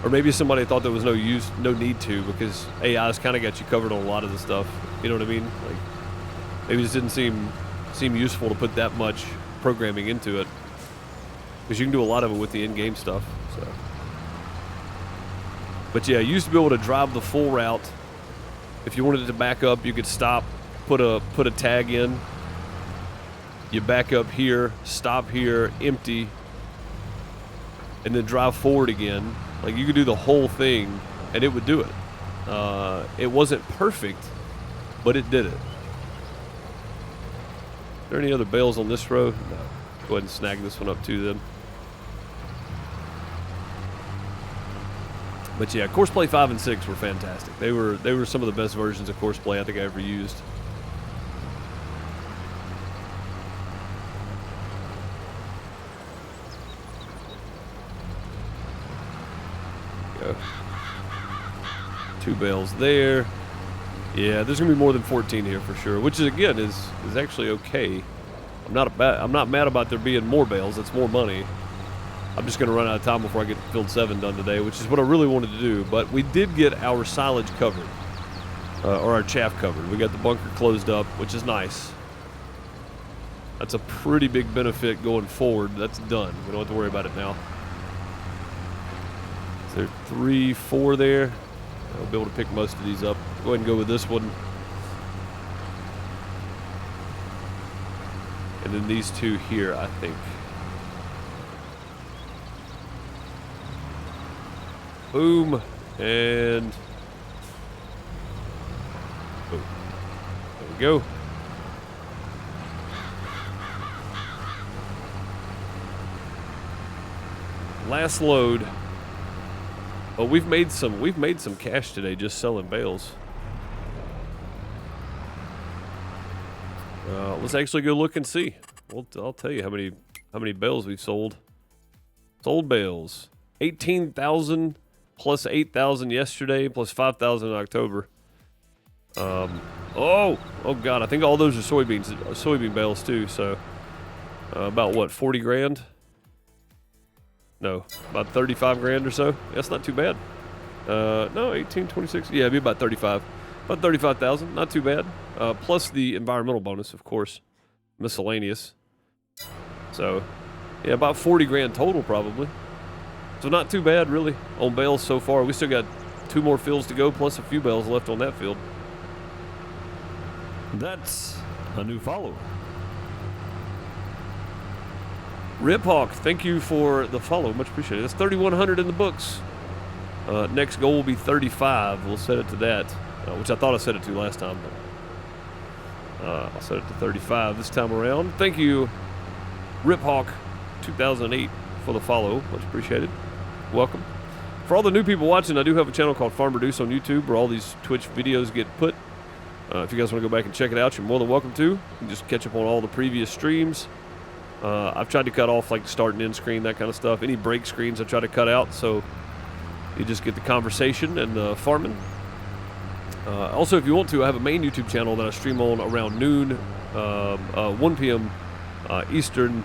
Or maybe somebody thought there was no need to, because AI's kind of got you covered on a lot of the stuff. You know what I mean? Like, maybe it just didn't seem useful to put that much programming into it. Because you can do a lot of it with the in-game stuff, so. But yeah, you used to be able to drive the full route. If you wanted it to back up, you could stop, put a tag in. You back up here, stop here, empty, and then drive forward again. Like, you could do the whole thing, and it would do it. It wasn't perfect, but it did it. Are there any other bales on this row? No. Go ahead and snag this one up too then. But yeah, Course Play 5 and 6 were fantastic. They were some of the best versions of Course Play I think I ever used. Go. 2 bales there. Yeah, there's gonna be more than 14 here for sure, which is, again, is actually okay. I'm not mad about there being more bales. It's more money. I'm just going to run out of time before I get Field 7 done today, which is what I really wanted to do. But we did get our silage covered, or our chaff covered. We got the bunker closed up, which is nice. That's a pretty big benefit going forward. That's done. We don't have to worry about it now. Is there 3, 4 there? I'll be able to pick most of these up. Go ahead and go with this one. And then these 2 here, I think. Boom, and boom. There we go. Last load. Oh, we've made some cash today just selling bales. Let's actually go look and see. Well, I'll tell you how many bales we've sold. Sold bales, 18,000. Plus 8,000 yesterday, plus 5,000 in October. Oh God, I think all those are soybean bales too. So about what, 40 grand? No, about 35 grand or so. That's not too bad. No, 18, 26. Yeah, it'd be about 35. About 35,000. Not too bad. Plus the environmental bonus, of course, miscellaneous. So yeah, about 40 grand total probably. So not too bad, really, on bales so far. We still got 2 more fields to go, plus a few bales left on that field. That's a new follower. Rip Hawk, thank you for the follow. Much appreciated. That's 3,100 in the books. Next goal will be 35. We'll set it to that, which I thought I set it to last time. But I'll set it to 35 this time around. Thank you, Rip Hawk 2008, for the follow. Much appreciated. Welcome. For all the new people watching, I do have a channel called Farmer Deuce on YouTube where all these Twitch videos get put. If you guys want to go back and check it out, you're more than welcome to. You can just catch up on all the previous streams. I've tried to cut off like the start and end screen, that kind of stuff. Any break screens I try to cut out, so you just get the conversation and the farming. Also, if you want to, I have a main YouTube channel that I stream on around noon, 1 p.m. Eastern,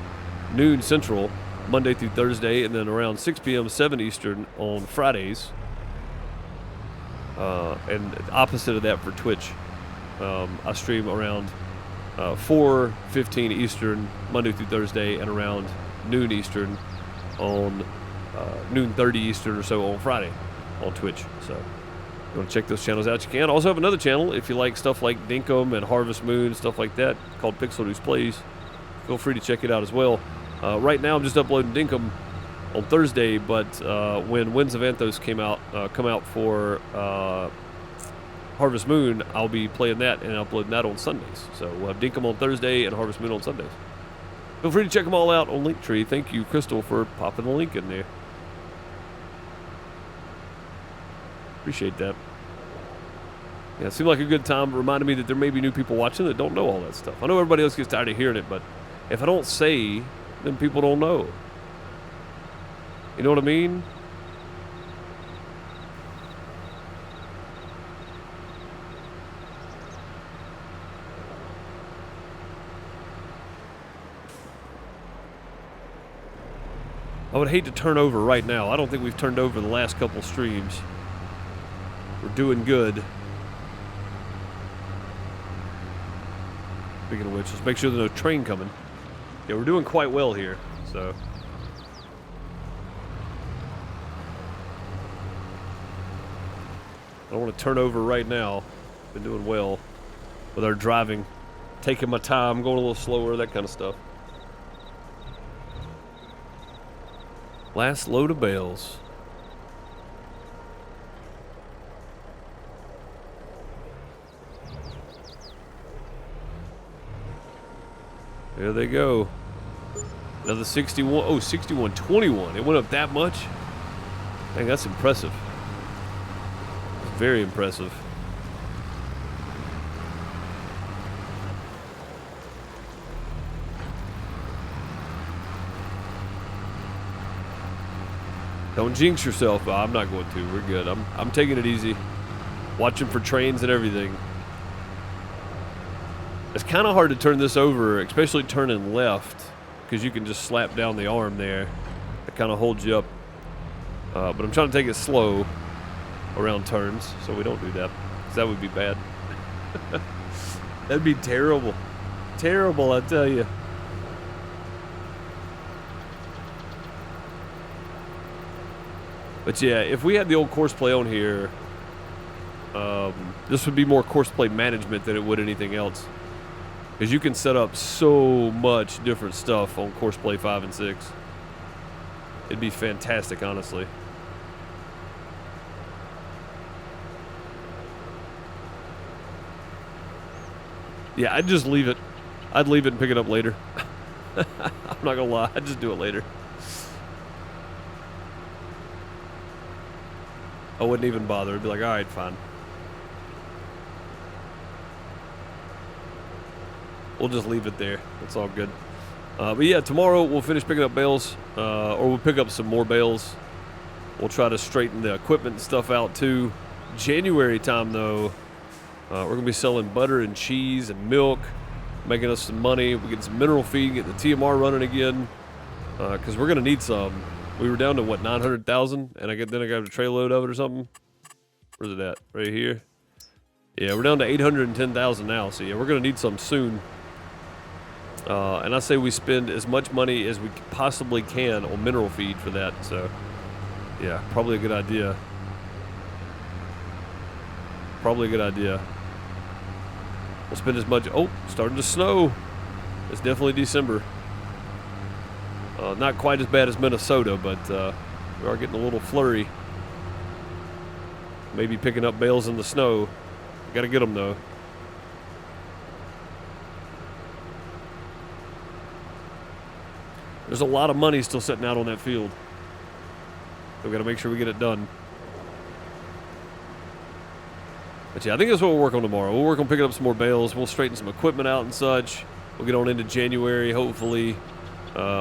noon Central, Monday through Thursday, and then around 6 p.m., 7 Eastern on Fridays. And opposite of that for Twitch, I stream around 4:15 Eastern, Monday through Thursday, and around noon Eastern on noon 30 Eastern or so on Friday on Twitch. So if you want to check those channels out, you can. Also have another channel if you like stuff like Dinkum and Harvest Moon, stuff like that, called PixelDeucePlays. Feel free to check it out as well. Right now I'm just uploading Dinkum on Thursday, but when Winds of Anthos come out for Harvest Moon, I'll be playing that and uploading that on Sundays. So we'll have Dinkum on Thursday and Harvest Moon on Sundays. Feel free to check them all out on Linktree. Thank you, Crystal, for popping the link in there. Appreciate that. Yeah, it seemed like a good time. It reminded me that there may be new people watching that don't know all that stuff. I know everybody else gets tired of hearing it, but if I don't say, then people don't know. You know what I mean? I would hate to turn over right now. I don't think we've turned over the last couple streams. We're doing good. Speaking of which, let's make sure there's no train coming. Yeah, we're doing quite well here, so. I don't want to turn over right now. Been doing well with our driving. Taking my time, going a little slower, that kind of stuff. Last load of bales. There they go. Another 61. Oh, 61.21. It went up that much? Dang, that's impressive. Very impressive. Don't jinx yourself. Oh, I'm not going to. We're good. I'm taking it easy. Watching for trains and everything. It's kind of hard to turn this over, especially turning left, because you can just slap down the arm there. It kind of holds you up. But I'm trying to take it slow around turns, so we don't do that, because that would be bad. That'd be terrible. Terrible, I tell you. But yeah, if we had the old course play on here, this would be more course play management than it would anything else. Because you can set up so much different stuff on course play 5 and 6. It'd be fantastic, honestly. Yeah, I'd just leave it. I'd leave it and pick it up later. I'm not gonna lie, I'd just do it later. I wouldn't even bother. I'd be like, alright, fine. We'll just leave it there. It's all good. But yeah, tomorrow we'll finish picking up bales, or we'll pick up some more bales. We'll try to straighten the equipment and stuff out too. January time though, we're going to be selling butter and cheese and milk, making us some money. We get some mineral feed, get the TMR running again, because we're going to need some. We were down to what, 900,000, and then I got a tray load of it or something. Where's it at? Right here. Yeah, we're down to 810,000 now. So yeah, we're going to need some soon. And I say we spend as much money as we possibly can on mineral feed for that. So yeah, probably a good idea. Probably a good idea. We'll spend as much. Oh, starting to snow. It's definitely December. Not quite as bad as Minnesota, but we are getting a little flurry. Maybe picking up bales in the snow. Got to get them though. There's a lot of money still sitting out on that field. We've got to make sure we get it done. But yeah, I think that's what we'll work on tomorrow. We'll work on picking up some more bales. We'll straighten some equipment out and such. We'll get on into January, hopefully.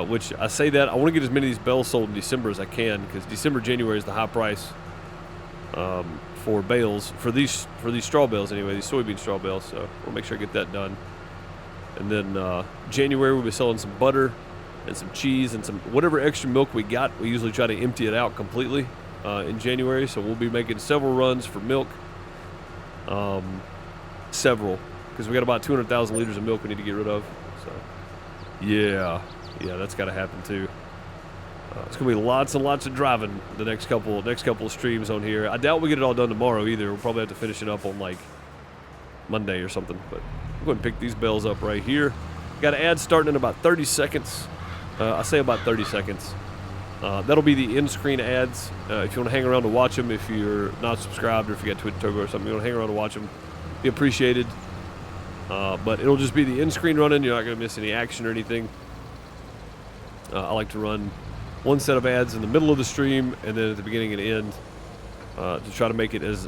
Which I say that I want to get as many of these bales sold in December as I can, because December, January is the high price for bales, for these straw bales anyway, these soybean straw bales. So we'll make sure I get that done. And then January we'll be selling some butter and some cheese and some whatever extra milk we got. We usually try to empty it out completely in January, so we'll be making several runs for milk. Several, because we got about 200,000 liters of milk we need to get rid of. So yeah, Yeah, that's got to happen too. It's gonna be lots and lots of driving the next couple of streams on here. I doubt we get it all done tomorrow either. We'll probably have to finish it up on like Monday or something. But I'm going to pick these bales up right here. Got ads starting in about 30 seconds. I say about 30 seconds. That'll be the in-screen ads. If you want to hang around to watch them, if you're not subscribed or if you got Twitch Turbo or something, you want to hang around to watch them, be appreciated. But it'll just be the in-screen running. You're not going to miss any action or anything. I like to run one set of ads in the middle of the stream and then at the beginning and end to try to make it as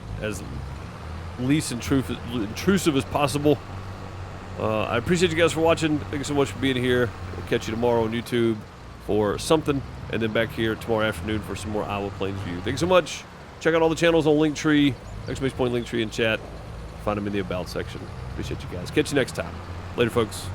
least intrusive as possible. I appreciate you guys for watching. Thank you so much for being here. We'll catch you tomorrow on YouTube for something, and then back here tomorrow afternoon for some more Iowa Plains View. Thank you so much. Check out all the channels on Linktree, !Linktree in chat. Find them in the About section. Appreciate you guys. Catch you next time. Later, folks.